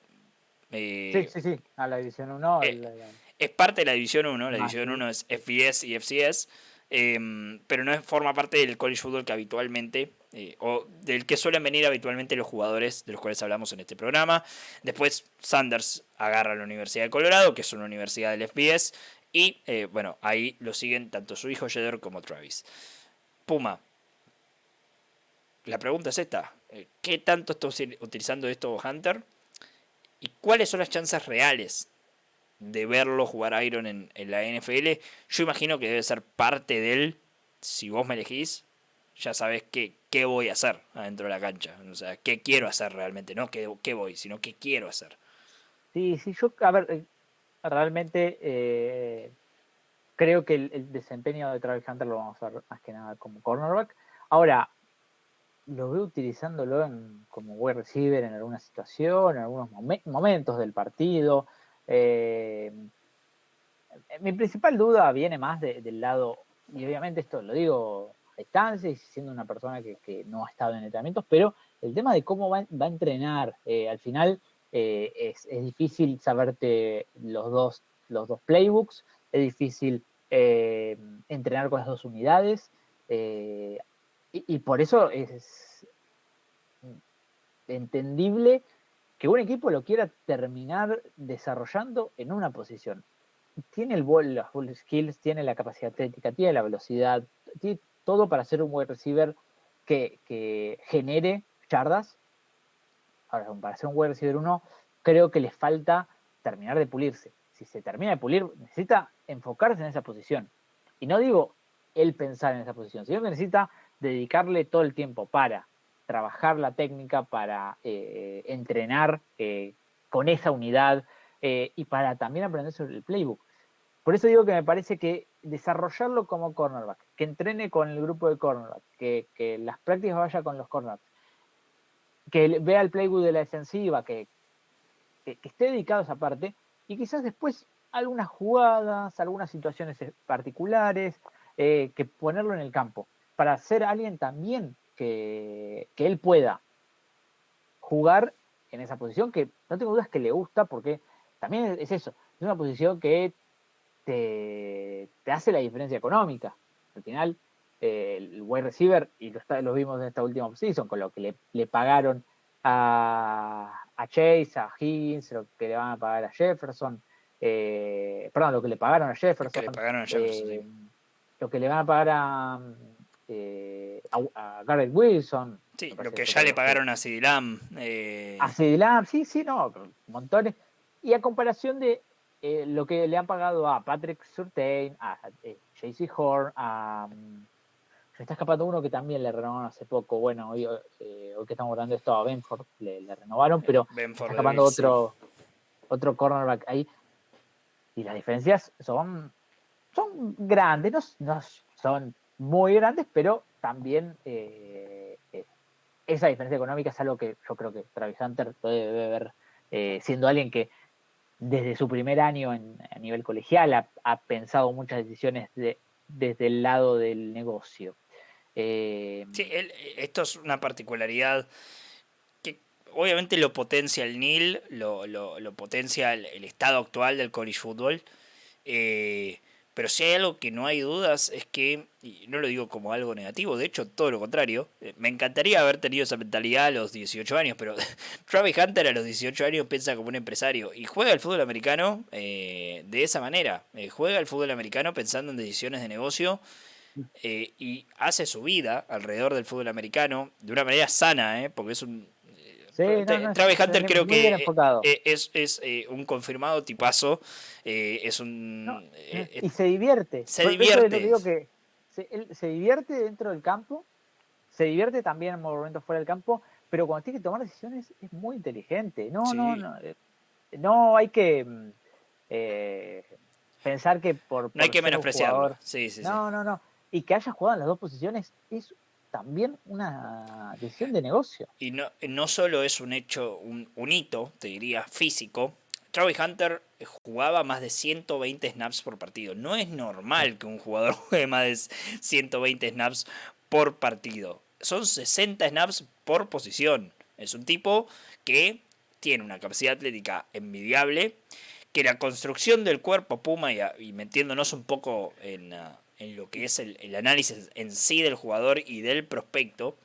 Sí, a la División 1. Es parte de la División 1, la Más, División sí. 1 es FBS y FCS, pero no forma parte del college football que habitualmente, o del que suelen venir habitualmente los jugadores de los cuales hablamos en este programa. Después Sanders agarra la Universidad de Colorado, que es una universidad del FBS, y bueno, ahí lo siguen tanto su hijo Jedder como Travis. Puma, la pregunta es esta: ¿qué tanto está utilizando esto Hunter? ¿Y cuáles son las chances reales de verlo jugar Iron en la NFL? Yo imagino que debe ser parte de él. Si vos me elegís, ya sabés qué voy a hacer adentro de la cancha. O sea, qué quiero hacer realmente. No qué voy, sino qué quiero hacer. Sí, yo, a ver, realmente creo que el desempeño de Travis Hunter lo vamos a ver más que nada como cornerback. Ahora, lo veo utilizándolo como wide receiver en alguna situación, en algunos momentos del partido. Mi principal duda viene más del lado, y obviamente esto lo digo a distancia y siendo una persona que no ha estado en entrenamientos, pero el tema de cómo va a entrenar. Al final es difícil saberte los dos playbooks, es difícil entrenar con las dos unidades, y por eso es entendible que un equipo lo quiera terminar desarrollando en una posición. Tiene los ball skills, tiene la capacidad atlética, tiene la velocidad, tiene todo para ser un wide receiver que genere yardas. Ahora, para ser un wide receiver 1, creo que le falta terminar de pulirse. Si se termina de pulir, necesita enfocarse en esa posición. Y no digo él pensar en esa posición, sino que necesita dedicarle todo el tiempo para trabajar la técnica, para entrenar con esa unidad y para también aprender sobre el playbook. Por eso digo que me parece que desarrollarlo como cornerback, que entrene con el grupo de cornerback, que las prácticas vaya con los cornerbacks, que vea el playbook de la defensiva, que esté dedicado a esa parte, y quizás después algunas jugadas, algunas situaciones particulares, que ponerlo en el campo, para ser alguien también que él pueda jugar en esa posición, que no tengo dudas que le gusta, porque también es eso, es una posición que te hace la diferencia económica. Al final, el wide receiver, y lo vimos en esta última season, con lo que le pagaron a Chase, a Higgins, lo que le van a pagar a Jefferson, perdón, lo que le pagaron a Jefferson, Que le pagaron a Jefferson, sí. lo que le van a pagar a Garrett Wilson. Sí, lo que ya le pagaron a CeeDee Lamb. A CeeDee Lamb, sí, no, montones. Y a comparación de lo que le han pagado a Patrick Surtain, a J.C. Horn, se está escapando uno que también le renovaron hace poco. Bueno, hoy que estamos hablando de esto, a Benford le renovaron, pero Benford está escapando Bills, otro cornerback ahí. Y las diferencias son grandes, no son muy grandes, pero también esa diferencia económica es algo que yo creo que Travis Hunter debe ver, siendo alguien que desde su primer año a nivel colegial ha pensado muchas decisiones desde el lado del negocio. Sí, esto es una particularidad que obviamente lo potencia el NIL, lo potencia el estado actual del college football. Pero si hay algo que no hay dudas es que, y no lo digo como algo negativo, de hecho todo lo contrario, me encantaría haber tenido esa mentalidad a los 18 años, pero Travis Hunter a los 18 años piensa como un empresario y juega el fútbol americano de esa manera, juega el fútbol americano pensando en decisiones de negocio y hace su vida alrededor del fútbol americano de una manera sana, porque es un... Sí, no, Travis Hunter creo muy bien que enfocado. es un confirmado tipazo, es No, un... y se divierte. se Por eso es lo que divierte. digo que él se divierte dentro del campo, se divierte también en momentos fuera del campo, pero cuando tiene que tomar decisiones es muy inteligente. Sí. No hay que pensar que No hay por que ser un menospreciarlo. jugador. Sí, sí, sí. No. Y que haya jugado en las dos posiciones es también una decisión de negocio. Y no solo es un hecho, un hito, te diría, físico. Travis Hunter jugaba más de 120 snaps por partido. No es normal que un jugador juegue más de 120 snaps por partido. Son 60 snaps por posición. Es un tipo que tiene una capacidad atlética envidiable, que la construcción del cuerpo Puma, y metiéndonos un poco en lo que es el análisis en sí del jugador y del prospecto,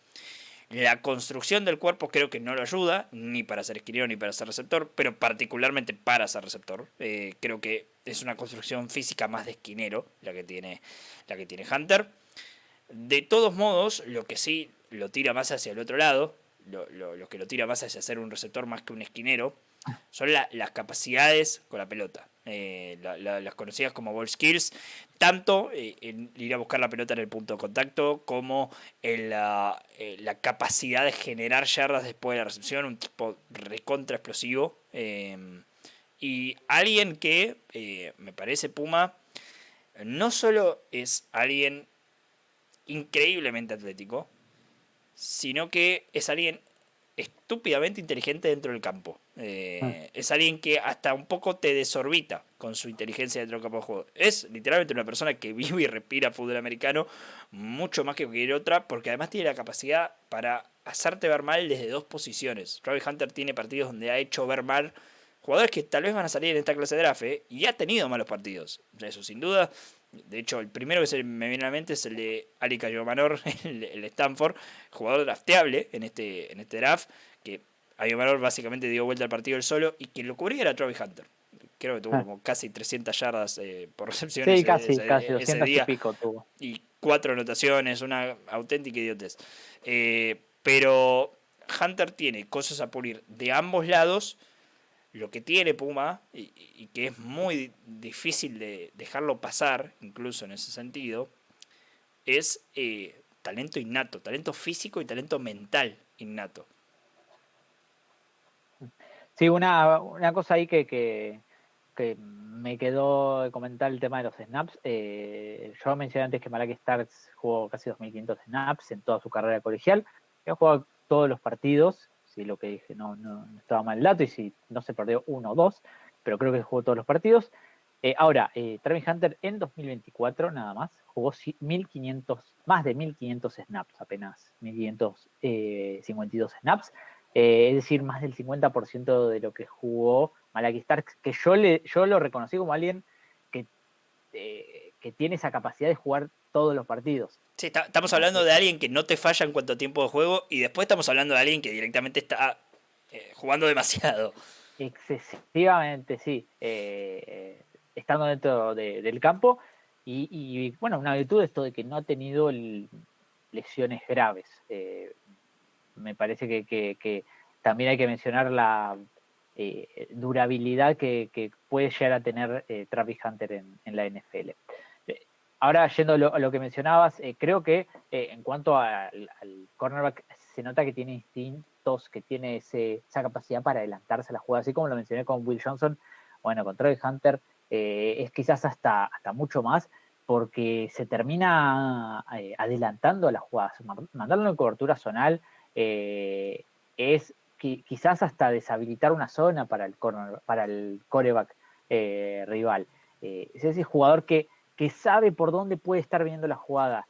la construcción del cuerpo creo que no lo ayuda, ni para ser esquinero ni para ser receptor, pero particularmente para ser receptor. Creo que es una construcción física más de esquinero la que tiene Hunter. De todos modos, lo que sí lo tira más hacia el otro lado, lo que lo tira más hacia ser un receptor más que un esquinero, son las capacidades con la pelota. Las conocidas como ball skills, tanto en ir a buscar la pelota en el punto de contacto como en la capacidad de generar yardas después de la recepción, un tipo recontra explosivo. Y alguien que, me parece Puma, no solo es alguien increíblemente atlético, sino que es alguien estúpidamente inteligente dentro del campo. Es alguien que hasta un poco te desorbita con su inteligencia dentro del campo de juego. Es literalmente una persona que vive y respira fútbol americano mucho más que cualquier otra, porque además tiene la capacidad para hacerte ver mal desde dos posiciones. Travis Hunter tiene partidos donde ha hecho ver mal jugadores que tal vez van a salir en esta clase de draft, y ha tenido malos partidos. Eso sin duda. De hecho, el primero que se me viene a la mente es el de Ali Manor, el Stanford, jugador drafteable en este draft, que Manor básicamente dio vuelta al partido él solo, y quien lo cubría era Travis Hunter. Creo que tuvo como casi 300 yardas por recepción Sí, casi ese 200 y día, pico tuvo. y 4 anotaciones, una auténtica idiotez. Pero Hunter tiene cosas a pulir de ambos lados. Lo que tiene Puma, y que es muy difícil de dejarlo pasar, incluso en ese sentido, es talento innato, talento físico y talento mental innato. Sí, una cosa ahí que me quedó de comentar el tema de los snaps. Yo mencioné antes que Malaki Starks jugó casi 2.500 snaps en toda su carrera colegial. Ha jugado todos los partidos, si lo que dije no estaba mal el dato, y si no se perdió uno o dos, pero creo que jugó todos los partidos. Ahora, Travis Hunter en 2024 nada más jugó 1.500, más de 1.500 snaps, apenas 1.552 snaps. Es decir, más del 50% de lo que jugó Malaki Starks, que yo lo reconocí como alguien que tiene esa capacidad de jugar todos los partidos. Sí, estamos hablando de alguien que no te falla en cuanto a tiempo de juego, y después estamos hablando de alguien que directamente está jugando demasiado. Excesivamente, sí. Estando dentro del campo. Y bueno, una virtud es esto de que no ha tenido lesiones graves. Me parece que también hay que mencionar la durabilidad que puede llegar a tener Travis Hunter en la NFL. Ahora, yendo a lo que mencionabas, creo que en cuanto al cornerback, se nota que tiene instintos, que tiene esa capacidad para adelantarse a la jugada, así como lo mencioné con Will Johnson. Bueno, con Travis Hunter es quizás hasta mucho más, porque se termina adelantando a las jugadas. Mandarlo en cobertura zonal es quizás hasta deshabilitar una zona para el coreback rival. Es ese jugador que sabe por dónde puede estar viniendo la jugada.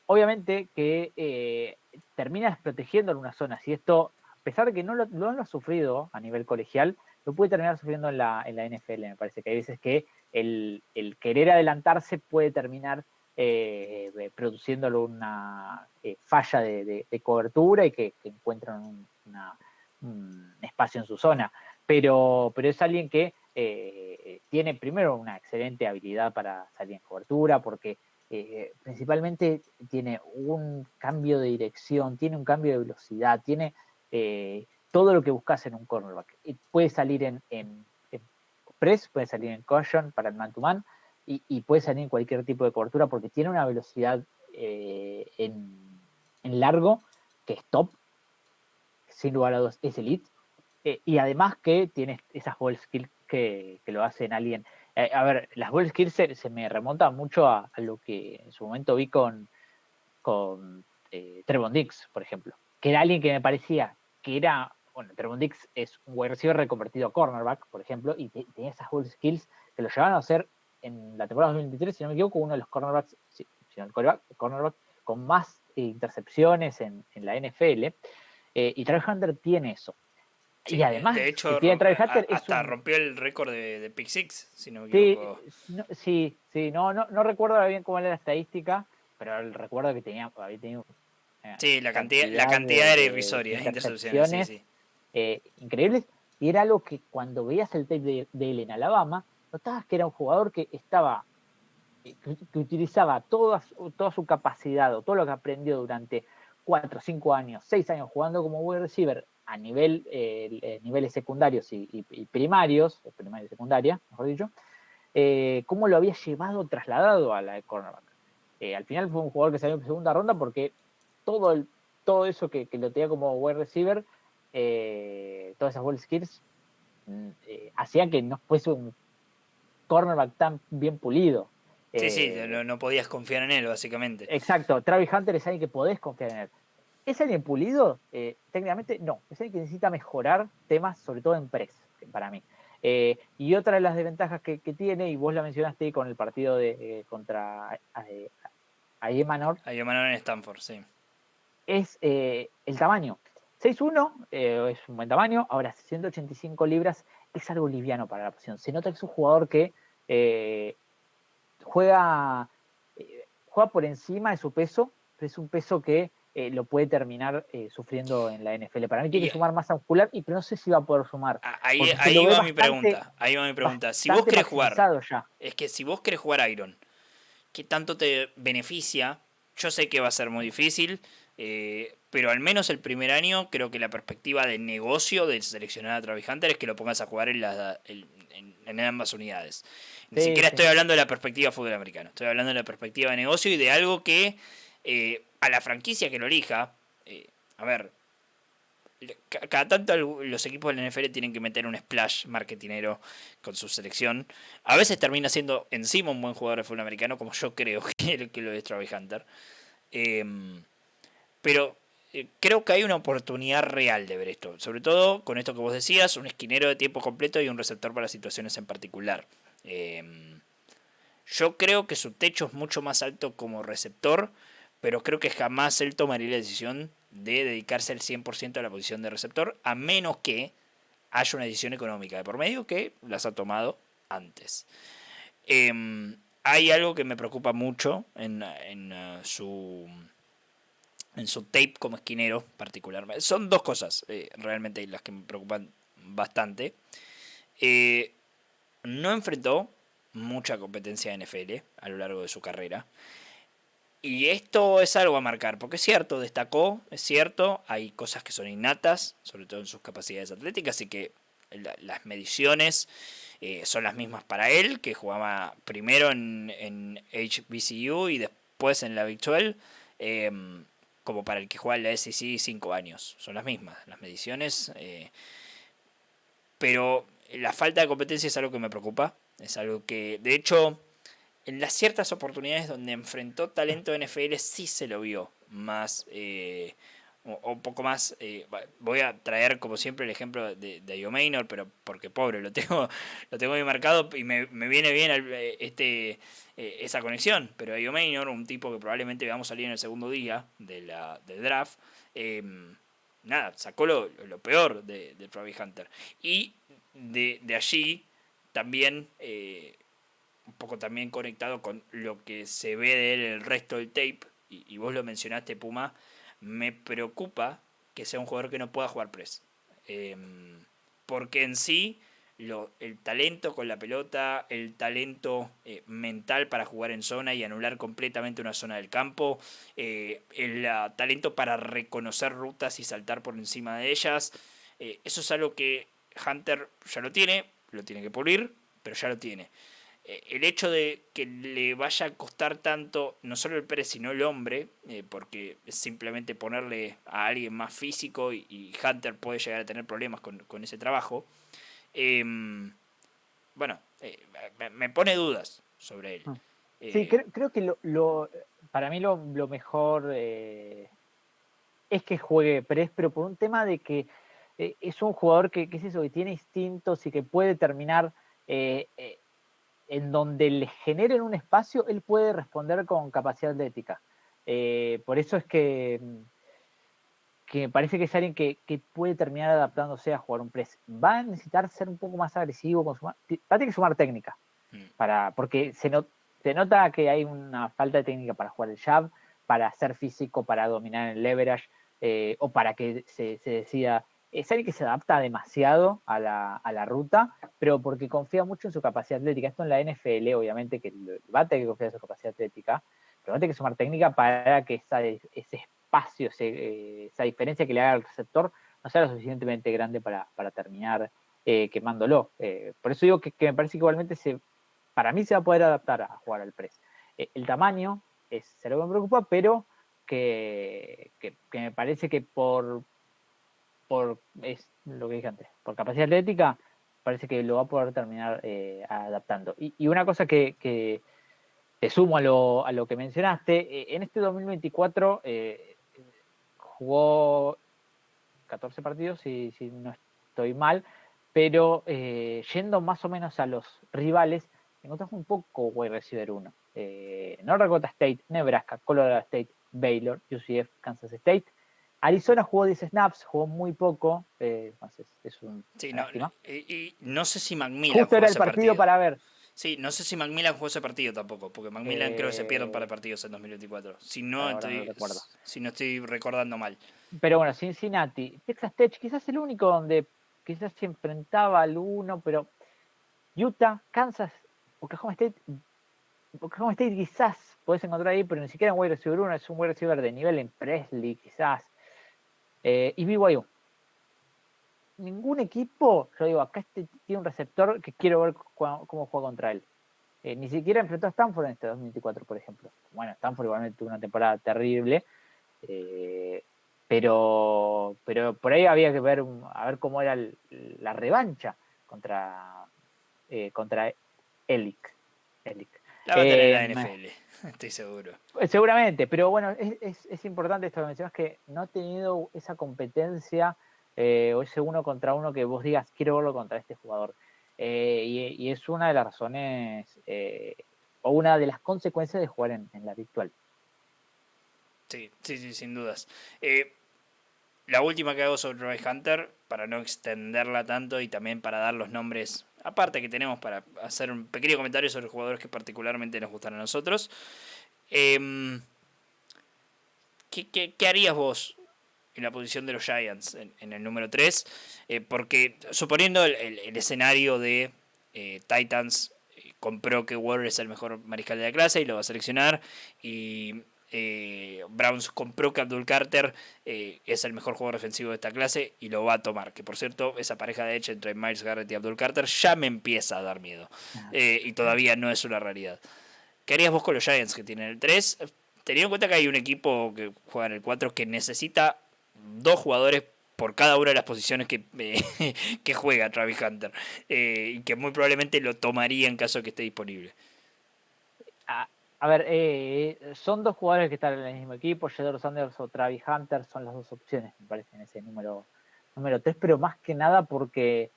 Obviamente que termina desprotegiendo algunas zonas, y esto, a pesar de que no lo ha sufrido a nivel colegial, lo puede terminar sufriendo en la NFL. Me parece que hay veces que el querer adelantarse puede terminar produciéndolo una falla de cobertura, y que encuentran un espacio en su zona. Pero es alguien que tiene primero una excelente habilidad para salir en cobertura, porque principalmente tiene un cambio de dirección, tiene un cambio de velocidad, tiene todo lo que buscas en un cornerback. Puede salir en press, puede salir en caution para el man-to-man, y puede salir en cualquier tipo de cobertura, porque tiene una velocidad en largo que es top, sin lugar a dudas es elite, y además que tiene esas ball skills que lo hacen alguien. A ver, las ball skills se me remontan mucho a lo que en su momento vi con Trevon Diggs, por ejemplo, que era alguien que me parecía que era, bueno, Trevon Diggs es un wide receiver reconvertido a cornerback, por ejemplo, y tenía esas ball skills que lo llevaron a ser en la temporada 2023, si no me equivoco, uno de los cornerbacks, sino el cornerback con más intercepciones en la NFL. Y Travis Hunter tiene eso. Sí, Y además, de que hecho, tiene Travis Hunter es hasta un. rompió el récord de Pick Six, si no me Sí, equivoco. no recuerdo bien cómo era la estadística, pero recuerdo que había tenido Sí, la cantidad cantidad era de irrisoria, intercepciones, sí, intercepciones sí. increíbles. Y era algo que cuando veías el tape de él en Alabama, notabas que era un jugador que estaba, que utilizaba toda su capacidad, o todo lo que aprendió durante 4, 5 años, 6 años jugando como wide receiver a niveles secundarios y primarios, primaria y secundaria, mejor dicho, cómo lo había llevado, trasladado a la de cornerback. Al final fue un jugador que salió en segunda ronda, porque todo eso que lo tenía como wide receiver, todas esas ball skills, hacían que no fuese un cornerback tan bien pulido. Sí, sí, Eh, no podías confiar en él, básicamente. exacto, Travis Hunter es alguien que podés confiar en él. ¿Es alguien pulido? Técnicamente no, es alguien que necesita mejorar temas, sobre todo en press, para mí. Y otra de las desventajas que tiene, y vos la mencionaste con el partido contra Manor, Manor en Stanford, sí. es el tamaño. 6'1 es un buen tamaño, ahora 185 libras es algo liviano para la posición. Se nota que es un jugador que juega por encima de su peso, pero es un peso que lo puede terminar sufriendo en la NFL. Para mí tiene Y que sumar masa muscular, pero no sé si va a poder sumar, ahí, porque se lo ahí ve va mi pregunta. Ahí va mi pregunta. Si vos bastante querés jugar, maximizado ya. es que si vos querés jugar Iron, ¿qué tanto te beneficia? Yo sé que va a ser muy difícil, pero al menos el primer año creo que la perspectiva de negocio de seleccionar a Travis Hunter es que lo pongas a jugar en ambas unidades. Ni Sí, siquiera sí. estoy hablando de la perspectiva fútbol americano, estoy hablando de la perspectiva de negocio y de algo que a la franquicia que lo elija, a ver, cada tanto los equipos de la NFL tienen que meter un splash marketinero con su selección. A veces termina siendo encima un buen jugador de fútbol americano, como yo creo que lo es Travis Hunter. Pero creo que hay una oportunidad real de ver esto. Sobre todo con esto que vos decías, un esquinero de tiempo completo y un receptor para situaciones en particular. Yo creo que su techo es mucho más alto como receptor, pero creo que jamás él tomaría la decisión de dedicarse al 100% a la posición de receptor, a menos que haya una decisión económica de por medio que las ha tomado antes. Hay algo que me preocupa mucho en su tape como esquinero particularmente. Son dos cosas realmente las que me preocupan bastante. No enfrentó mucha competencia de NFL a lo largo de su carrera. Y esto es algo a marcar, porque es cierto, destacó, es cierto, hay cosas que son innatas, sobre todo en sus capacidades atléticas, y que las mediciones son las mismas para él, que jugaba primero en HBCU y después en la Big 12, como para el que juega en la SEC 5 años, son las mismas, las mediciones, pero la falta de competencia es algo que me preocupa, es algo que, de hecho, en las ciertas oportunidades donde enfrentó talento de NFL sí se lo vio más o un poco más. Voy a traer como siempre el ejemplo de Io Maynor, pero porque pobre lo tengo bien marcado y me viene bien esa conexión. Pero Io Maynor, un tipo que probablemente veamos salir en el segundo día del draft, nada, sacó lo peor de Travis Hunter. Y de allí también un poco también conectado con lo que se ve de él en el resto del tape, y vos lo mencionaste, Puma, me preocupa que sea un jugador que no pueda jugar press. Eh, Porque en sí, el talento con la pelota, el talento mental para jugar en zona y anular completamente una zona del campo, el talento para reconocer rutas y saltar por encima de ellas, eso es algo que Hunter ya lo tiene que pulir, pero ya lo tiene. El hecho de que le vaya a costar tanto, no solo el Pérez, sino el hombre, porque es simplemente ponerle a alguien más físico y Hunter puede llegar a tener problemas con ese trabajo, eh, bueno, me pone dudas sobre él. Sí, Eh, creo que para mí lo mejor es que juegue Press, pero por un tema de que es un jugador que es eso, que tiene instintos y que puede terminar en donde le generen un espacio, él puede responder con capacidad atlética. Por eso es que me parece que es alguien que puede terminar adaptándose a jugar un press. Va a necesitar ser un poco más agresivo, va a tener que sumar técnica, porque se nota que hay una falta de técnica para jugar el jab, para ser físico, para dominar el leverage, o para que se decida. Es alguien que se adapta demasiado a la ruta, pero porque confía mucho en su capacidad atlética. Esto en la NFL, obviamente, que va a tener que confiar en su capacidad atlética, pero va a tener que sumar técnica para que ese espacio, esa diferencia que le haga al receptor no sea lo suficientemente grande para terminar quemándolo. Por eso digo que me parece que igualmente para mí se va a poder adaptar a jugar al press. El tamaño es lo que me preocupa, pero que me parece que es lo que dije antes, por capacidad atlética, parece que lo va a poder terminar adaptando. Y una cosa que te sumo a lo que mencionaste, en este 2024 jugó 14 partidos, si no estoy mal, pero yendo más o menos a los rivales, encontramos un poco wide receiver 1. North Dakota State, Nebraska, Colorado State, Baylor, UCF, Kansas State. Arizona jugó 10 snaps, jugó muy poco, entonces es una Sí, lástima. y no sé si Macmillan Justo jugó era el ese partido partido. para ver. Sí, no sé si Macmillan jugó ese partido tampoco, porque Macmillan creo que se pierde un par de partidos en 2024. Ahora no lo recuerdo. Si no estoy recordando mal. Pero bueno, Cincinnati, Texas Tech, quizás el único donde quizás se enfrentaba al uno, pero Utah, Kansas, Oklahoma State quizás podés encontrar ahí, pero ni siquiera un wide receiver 1, es un wide receiver de nivel en Presley, quizás. Y BYU. Ningún equipo, yo digo, acá tiene un receptor que quiero ver cómo juega contra él. Ni siquiera enfrentó a Stanford en este 2024, por ejemplo. Bueno, Stanford igualmente tuvo una temporada terrible, pero por ahí había que ver a ver cómo era la revancha contra Elic. La va a tener la NFL, estoy seguro. Seguramente, pero bueno, es importante esto que mencionas, que no ha tenido esa competencia o ese uno contra uno que vos digas, quiero verlo contra este jugador. Y es una de las razones o una de las consecuencias de jugar en la virtual. Sí, sí, sí, sin dudas. La última que hago sobre Troy Hunter, para no extenderla tanto y también para dar los nombres aparte que tenemos para hacer un pequeño comentario sobre jugadores que particularmente nos gustan a nosotros. ¿Qué harías vos en la posición de los Giants en el número 3? Porque suponiendo el escenario de Titans compró que Ward es el mejor mariscal de la clase y lo va a seleccionar, y Browns compró que Abdul Carter es el mejor jugador defensivo de esta clase y lo va a tomar, que por cierto esa pareja de hecho entre Myles Garrett y Abdul Carter ya me empieza a dar miedo, y todavía no es una realidad. ¿Qué harías vos con los Giants que tienen el 3? Teniendo en cuenta que hay un equipo que juega en el 4 que necesita 2 jugadores por cada una de las posiciones que juega Travis Hunter, y que muy probablemente lo tomaría en caso de que esté disponible. A ver, son 2 jugadores que están en el mismo equipo, Shedeur Sanders o Travis Hunter son las 2 opciones, me parece, en ese número 3, pero más que nada porque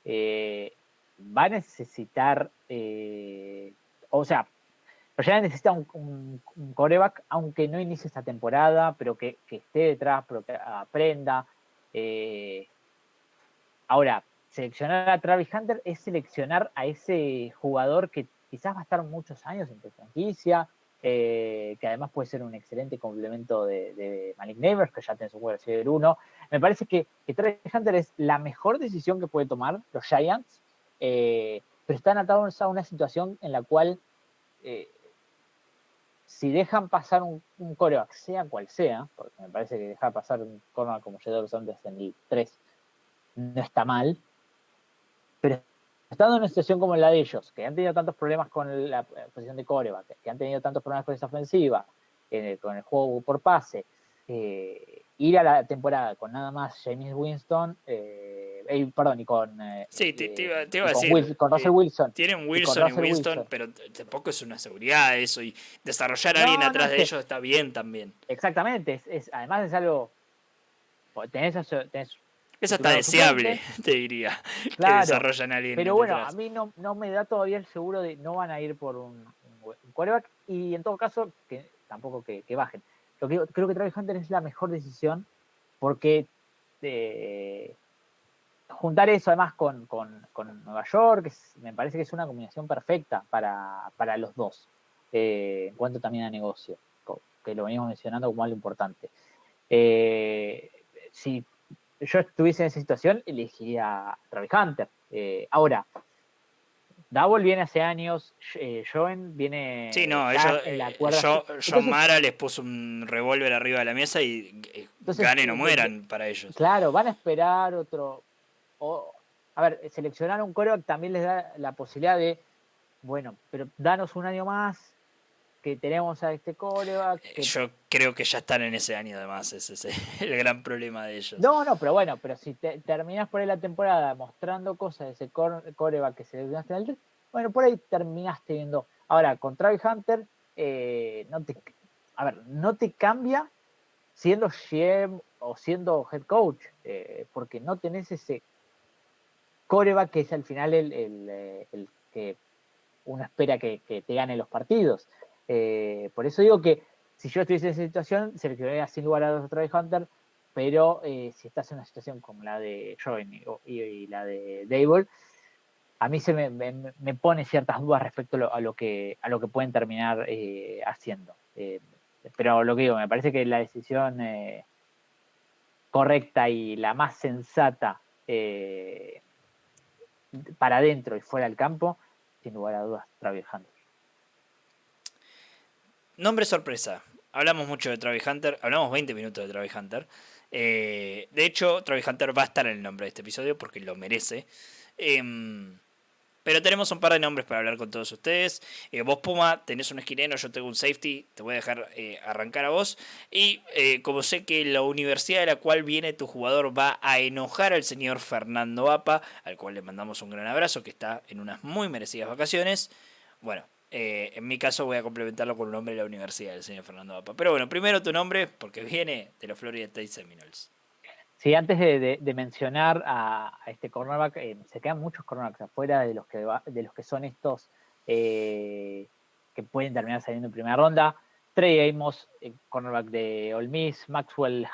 va a necesitar, o sea, pero ya necesita un quarterback, aunque no inicie esta temporada, pero que esté detrás, pero que aprenda. Ahora, seleccionar a Travis Hunter es seleccionar a ese jugador que quizás va a estar muchos años en tu franquicia, que además puede ser un excelente complemento de Malik Neighbors, que ya tenés un wide receiver 1. Me parece que Travis Hunter es la mejor decisión que puede tomar los Giants, pero están atados a una situación en la cual si dejan pasar un coreback, sea cual sea, porque me parece que dejar pasar un coreback como Shedeur Sanders en el 3 no está mal, pero estando en una situación como la de ellos, que han tenido tantos problemas con la posición de coreback, que han tenido tantos problemas con esa ofensiva, con el juego por pase, ir a la temporada con nada más James Winston, y con, Sí, te iba y a con, decir, Con Russell Wilson. tienen Y con Wilson y Russell Winston, Wilson. pero tampoco es una seguridad eso, y desarrollar a alguien No, atrás es de que ellos está bien también. exactamente, además es algo, tenés Es un hasta titular deseable, suplente, te diría, que claro, desarrollan a alguien pero bueno, a detrás. mí no me da todavía el seguro de no van a ir por un quarterback y en todo caso que tampoco que bajen. Creo que Travis Hunter es la mejor decisión porque juntar eso además con Nueva York me parece que es una combinación perfecta para los dos, en cuanto también a negocio, que lo venimos mencionando como algo importante. Si yo estuviese en esa situación, elegiría a Travis Hunter. Ahora, Double viene hace años, Joen Sí, viene no, ya en la cuerda. John Entonces, Mara les puso un revólver arriba de la mesa y ganen o mueran para ellos. claro, van a esperar otro. A ver, seleccionar un coreback también les da la posibilidad de, bueno, pero danos un año más, que tenemos a este coreback. Yo creo que ya están en ese año además, ese es el gran problema de ellos. No, pero bueno, pero si terminás por ahí la temporada mostrando cosas de ese coreback que seleccionaste en el 3, bueno, por ahí terminaste viendo. Ahora, con Travis Hunter, no te cambia siendo GM o siendo head coach, porque no tenés ese coreback que es al final el que uno espera que te gane los partidos. Por eso digo que si yo estuviese en esa situación, seleccionaría sin lugar a dudas a Travis Hunter. pero si estás en una situación como la de Join y la de Dable, a mí me pone ciertas dudas respecto a lo que pueden terminar haciendo. Pero lo que digo, me parece que la decisión correcta y la más sensata para adentro y fuera del campo, sin lugar a dudas, Travis Hunter. Nombre sorpresa. Hablamos mucho de Travis Hunter, hablamos 20 minutos de Travis Hunter. De hecho, Travis Hunter va a estar en el nombre de este episodio porque lo merece. Pero tenemos un par de nombres para hablar con todos ustedes. Vos, Puma, tenés un esquinero, yo tengo un safety. Te voy a dejar arrancar a vos. Y como sé que la universidad de la cual viene tu jugador va a enojar al señor Fernando Apa, al cual le mandamos un gran abrazo, que está en unas muy merecidas vacaciones. Bueno, en mi caso voy a complementarlo con un nombre de la universidad del señor Fernando Apa. Pero bueno, primero tu nombre, porque viene de los Florida State Seminoles. Sí, antes de mencionar a este cornerback, se quedan muchos cornerbacks afuera de los que son estos que pueden terminar saliendo en primera ronda. Trey Amos, cornerback de Ole Miss, Maxwell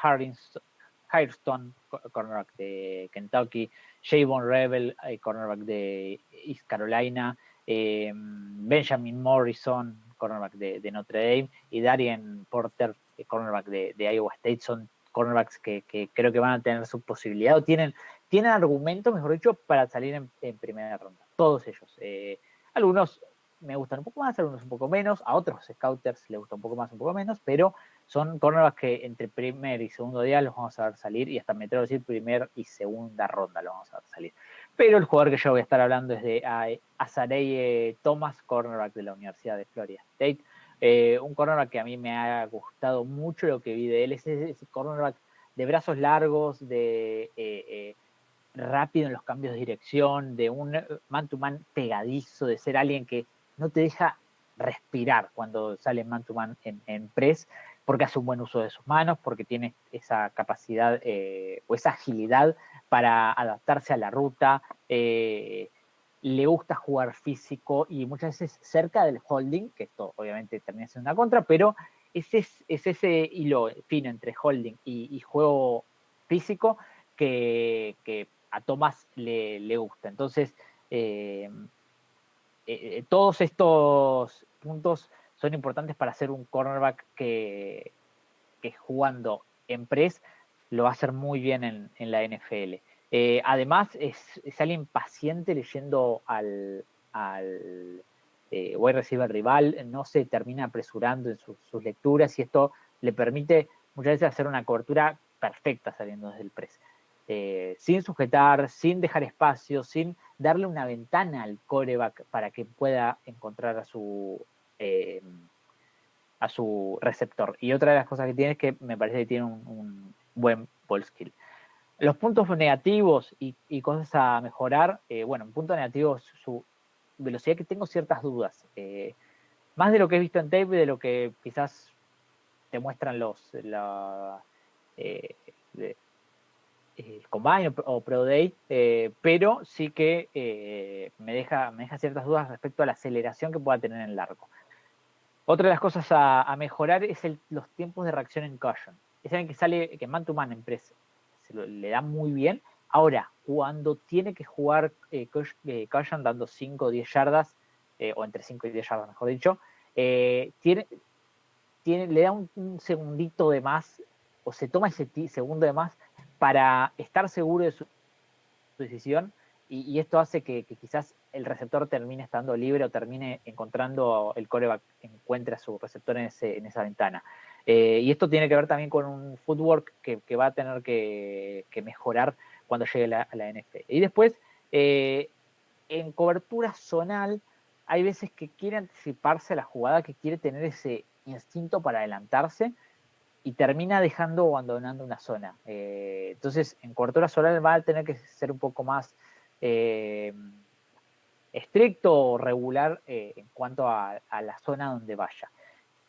Hairston, cornerback de Kentucky, Javon Rebel, cornerback de East Carolina, Benjamin Morrison, cornerback de Notre Dame, y Darien Porter, cornerback de Iowa State. Son cornerbacks que creo que van a tener su posibilidad, o tienen argumentos, mejor dicho, para salir en primera ronda. Todos ellos. Algunos me gustan un poco más, algunos un poco menos, a otros scouters les gusta un poco más, un poco menos, pero son cornerbacks que entre primer y segundo día los vamos a ver salir, y hasta me atrevo a decir primer y segunda ronda los vamos a ver salir. Pero el jugador que yo voy a estar hablando es de Azareye Thomas, cornerback de la Universidad de Florida State. Un cornerback que a mí me ha gustado mucho lo que vi de él, es ese cornerback de brazos largos, de rápido en los cambios de dirección, de un man-to-man pegadizo, de ser alguien que no te deja respirar cuando sale man-to-man en press, porque hace un buen uso de sus manos, porque tiene esa capacidad o esa agilidad para adaptarse a la ruta, le gusta jugar físico y muchas veces cerca del holding, que esto obviamente termina siendo una contra, pero es ese hilo fino entre holding y juego físico que a Tomás le gusta. Entonces, todos estos puntos son importantes para hacer un cornerback que jugando en press lo va a hacer muy bien en la NFL. Además, es alguien paciente leyendo al wide receiver rival, no se termina apresurando en sus lecturas, y esto le permite muchas veces hacer una cobertura perfecta saliendo desde el press. Sin sujetar, sin dejar espacio, sin darle una ventana al quarterback para que pueda encontrar a su receptor. Y otra de las cosas que tiene es que me parece que tiene un buen ball skill. Los puntos negativos y cosas a mejorar, bueno, un punto negativo es su velocidad, que tengo ciertas dudas. Más de lo que he visto en tape, de lo que quizás te muestran el Combine o Pro Day, pero sí que me deja ciertas dudas respecto a la aceleración que pueda tener en largo. Otra de las cosas a mejorar es los tiempos de reacción en caution. Es alguien que sale, que man to man en press le da muy bien. Ahora, cuando tiene que jugar caution dando 5 o 10 yardas, o entre 5 y 10 yardas, mejor dicho, le da un segundito de más, o se toma ese segundo de más para estar seguro de su decisión, y esto hace que quizás el receptor termine estando libre, o termine encontrando el quarterback, encuentre a su receptor en esa ventana. Y esto tiene que ver también con un footwork que va a tener que mejorar cuando llegue a la NFL. Y después, en cobertura zonal, hay veces que quiere anticiparse a la jugada, que quiere tener ese instinto para adelantarse, y termina dejando o abandonando una zona. Entonces, en cobertura zonal va a tener que ser un poco más estricto o regular en cuanto a la zona donde vaya.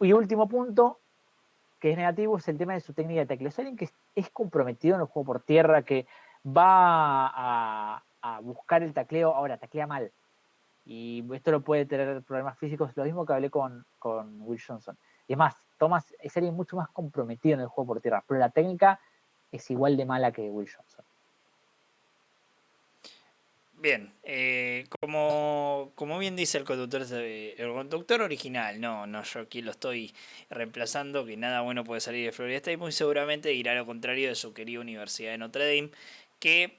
Y último punto, que es negativo, es el tema de su técnica de tackle. Es alguien que es comprometido en el juego por tierra, que va a buscar el tacleo. Ahora, taclea mal, y esto lo puede tener problemas físicos, lo mismo que hablé con Will Johnson. Y es más, Thomas es alguien mucho más comprometido en el juego por tierra, pero la técnica es igual de mala que Will Johnson. Bien, como bien dice el conductor original, no, yo aquí lo estoy reemplazando, que nada bueno puede salir de Florida State, muy seguramente irá a lo contrario de su querida Universidad de Notre Dame, que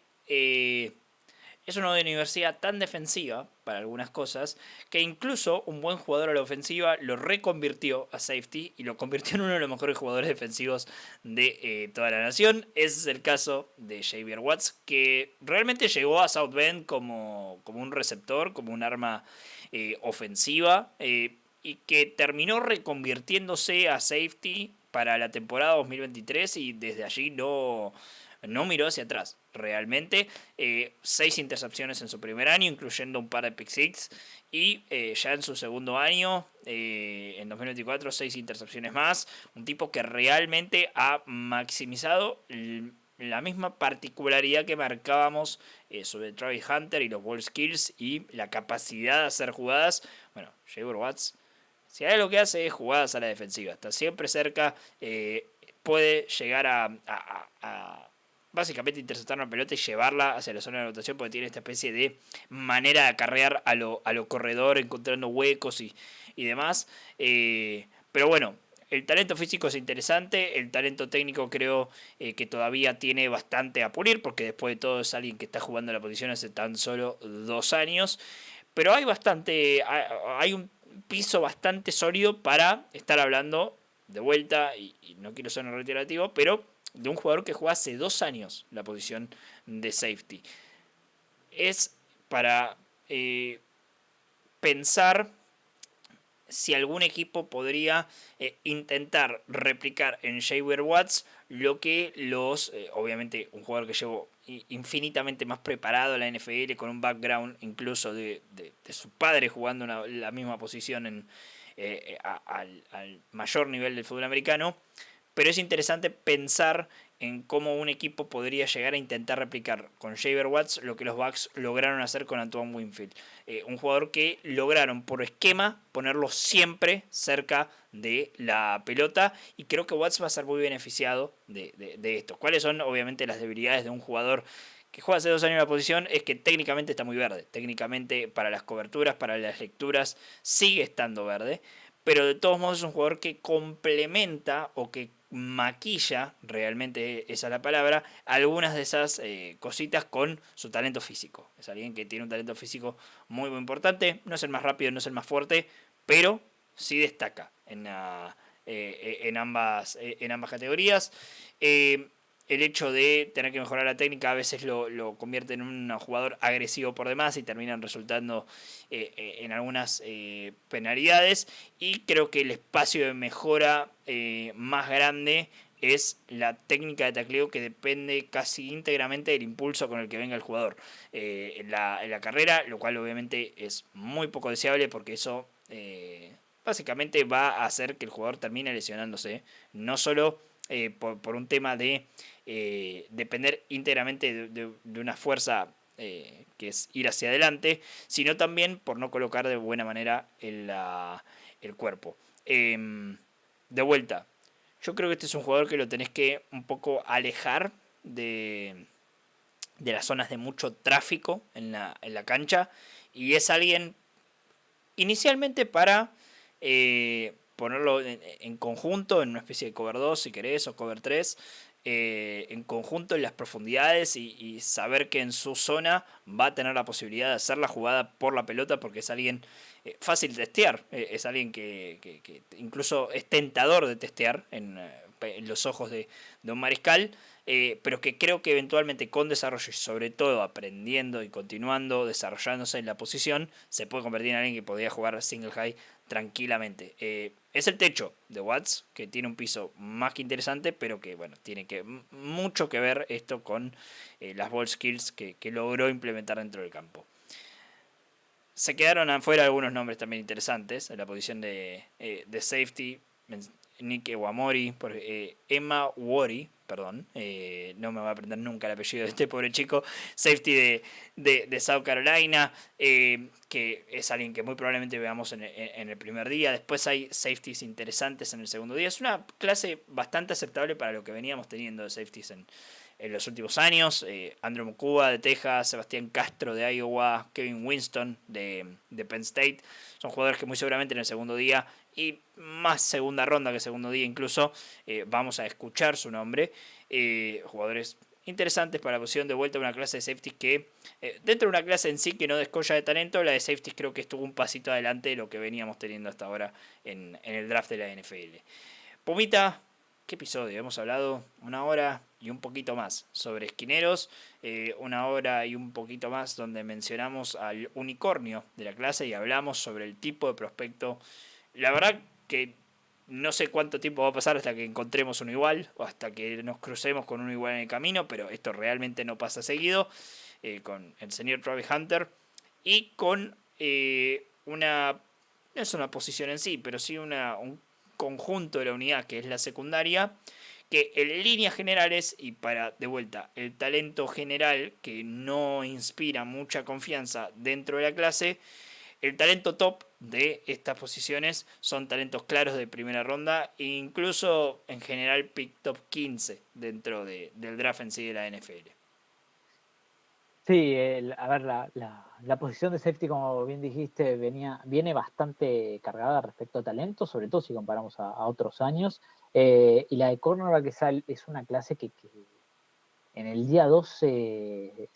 es una universidad tan defensiva para algunas cosas que incluso un buen jugador a la ofensiva lo reconvirtió a safety y lo convirtió en uno de los mejores jugadores defensivos de toda la nación. Ese es el caso de Xavier Watts, que realmente llegó a South Bend como un receptor, como un arma ofensiva, y que terminó reconvirtiéndose a safety para la temporada 2023 y desde allí no miró hacia atrás. Realmente, 6 intercepciones en su primer año, incluyendo un par de pick six. Y ya en su segundo año, en 2024, 6 intercepciones más. Un tipo que realmente ha maximizado la misma particularidad que marcábamos sobre Travis Hunter y los ball skills y la capacidad de hacer jugadas. Bueno, Xavier Watts, si hay algo que hace es jugadas a la defensiva. Está siempre cerca, puede llegar a básicamente interceptar una pelota y llevarla hacia la zona de anotación porque tiene esta especie de manera de acarrear a lo corredor, encontrando huecos y demás. Pero bueno, el talento físico es interesante, el talento técnico creo que todavía tiene bastante a pulir porque después de todo es alguien que está jugando la posición hace tan solo 2 años. Pero hay un piso bastante sólido para estar hablando de vuelta, y no quiero ser reiterativo, pero de un jugador que juega hace 2 años la posición de safety. Es para pensar si algún equipo podría intentar replicar en Xavier Watts lo que obviamente un jugador que llevó infinitamente más preparado a la NFL, con un background incluso de su padre jugando la misma posición al mayor nivel del fútbol americano. Pero es interesante pensar en cómo un equipo podría llegar a intentar replicar con Xavier Watts lo que los Bucks lograron hacer con Antoine Winfield. Un jugador que lograron por esquema ponerlo siempre cerca de la pelota, y creo que Watts va a ser muy beneficiado de esto. ¿Cuáles son obviamente las debilidades de un jugador que juega hace 2 años en la posición? Es que técnicamente está muy verde. Técnicamente para las coberturas, para las lecturas, sigue estando verde. Pero de todos modos es un jugador que complementa o que maquilla, realmente esa es la palabra, algunas de esas cositas con su talento físico. Es alguien que tiene un talento físico muy importante. No es el más rápido, no es el más fuerte, pero sí destaca en ambas categorías. El hecho de tener que mejorar la técnica a veces lo convierte en un jugador agresivo por demás y terminan resultando en algunas penalidades. Y creo que el espacio de mejora más grande es la técnica de tacleo, que depende casi íntegramente del impulso con el que venga el jugador en la carrera, lo cual obviamente es muy poco deseable porque eso básicamente va a hacer que el jugador termine lesionándose, no solo por un tema de depender íntegramente de una fuerza que es ir hacia adelante, sino también por no colocar de buena manera el cuerpo. De vuelta, yo creo que este es un jugador que lo tenés que un poco alejar de las zonas de mucho tráfico en la cancha, y es alguien inicialmente para ponerlo en conjunto, en una especie de cover 2 si querés, o cover 3, en conjunto en las profundidades, y saber que en su zona va a tener la posibilidad de hacer la jugada por la pelota, porque es alguien fácil de testear, es alguien que incluso es tentador de testear en los ojos de un mariscal, pero que creo que eventualmente con desarrollo y sobre todo aprendiendo y continuando desarrollándose en la posición, se puede convertir en alguien que podría jugar single high tranquilamente. Es el techo de Watts, que tiene un piso más que interesante, pero que bueno, tiene mucho que ver esto con las ball skills que logró implementar dentro del campo. Se quedaron afuera algunos nombres también interesantes en la posición de safety. Nick Ewamori, Emma Wori, perdón, no me voy a aprender nunca el apellido de este pobre chico, safety de South Carolina, que es alguien que muy probablemente veamos en el primer día. Después hay safeties interesantes en el segundo día. Es una clase bastante aceptable para lo que veníamos teniendo de safeties en los últimos años. Andrew Mukuba de Texas, Sebastián Castro de Iowa, Kevin Winston de Penn State. Son jugadores que muy seguramente en el segundo día, y más segunda ronda que segundo día incluso, vamos a escuchar su nombre. Jugadores interesantes para la posición. De vuelta a una clase de safeties que, dentro de una clase en sí que no descolla de talento, la de safeties creo que estuvo un pasito adelante de lo que veníamos teniendo hasta ahora en el draft de la NFL. Pumita, ¿qué episodio? Hemos hablado 1 hora y un poquito más sobre esquineros, 1 hora y un poquito más donde mencionamos al unicornio de la clase y hablamos sobre el tipo de prospecto. La verdad que no sé cuánto tiempo va a pasar hasta que encontremos uno igual o hasta que nos crucemos con uno igual en el camino, pero esto realmente no pasa seguido, con el señor Travis Hunter y con una, no es una posición en sí, pero sí un conjunto de la unidad que es la secundaria, que en líneas generales, y para de vuelta el talento general que no inspira mucha confianza dentro de la clase, el talento top de estas posiciones son talentos claros de primera ronda e incluso en general pick top 15 dentro del draft en sí de la NFL. Sí, a ver, la posición de safety, como bien dijiste, viene bastante cargada respecto a talento, sobre todo si comparamos a otros años. Y la de cornerback es una clase que en el día 2 se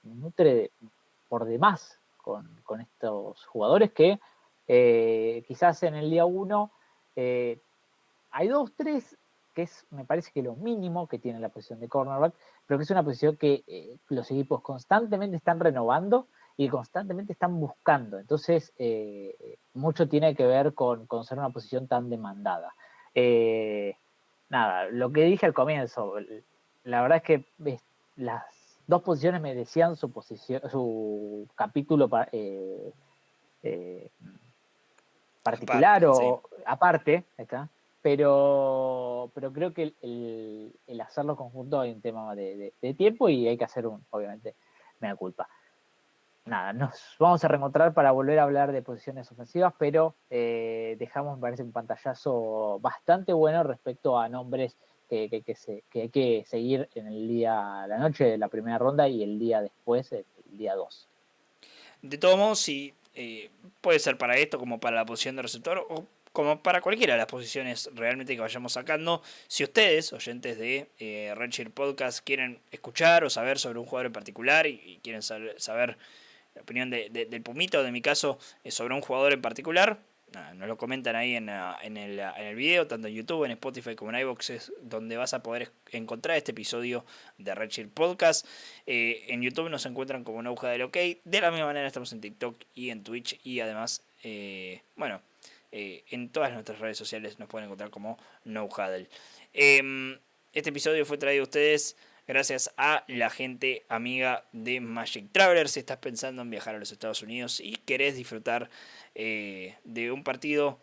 nutre por demás con estos jugadores que quizás en el día 1 hay 2, 3 que me parece que lo mínimo que tiene la posición de cornerback, pero que es una posición que los equipos constantemente están renovando y constantemente están buscando. Entonces, mucho tiene que ver con ser una posición tan demandada. Nada, lo que dije al comienzo, la verdad es que las dos posiciones merecían su capítulo particular Aparte, sí. o aparte, ¿está? Pero creo que el hacerlo conjunto hay un tema de tiempo y hay que hacer obviamente, mea culpa. Nada, nos vamos a reencontrar para volver a hablar de posiciones ofensivas, pero dejamos, me parece, un pantallazo bastante bueno respecto a nombres que hay que seguir en la noche de la primera ronda y el día después, el día 2. De todos modos, sí, puede ser para esto como para la posición de receptor o como para cualquiera de las posiciones realmente que vayamos sacando. Si ustedes, oyentes de Redshirt Podcast, quieren escuchar o saber sobre un jugador en particular y quieren saber la opinión del Pumito, de mi caso, sobre un jugador en particular, nos lo comentan ahí en el video, tanto en YouTube, en Spotify como en iVoox, es donde vas a poder encontrar este episodio de Redshirt Podcast. En YouTube nos encuentran como No Huddle OK. De la misma manera estamos en TikTok y en Twitch. Y además, en todas nuestras redes sociales nos pueden encontrar como No Huddle. Este episodio fue traído a ustedes gracias a la gente amiga de Magic Traveler. Si estás pensando en viajar a los Estados Unidos y querés disfrutar de un partido,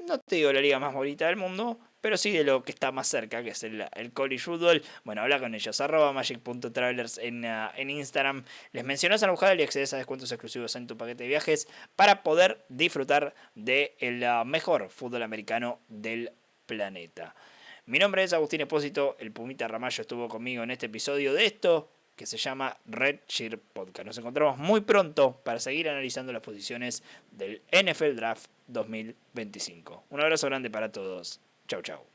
no te digo la liga más bonita del mundo, pero sí de lo que está más cerca, que es el college football, bueno, habla con ellos, @magic.travelers en Instagram. Les mencionas a Nujal y accedes a descuentos exclusivos en tu paquete de viajes para poder disfrutar del mejor fútbol americano del planeta. Mi nombre es Agustín Espósito, el Pumita Ramallo estuvo conmigo en este episodio de esto que se llama Redshirt Podcast. Nos encontramos muy pronto para seguir analizando las posiciones del NFL Draft 2025. Un abrazo grande para todos. Chau, chau.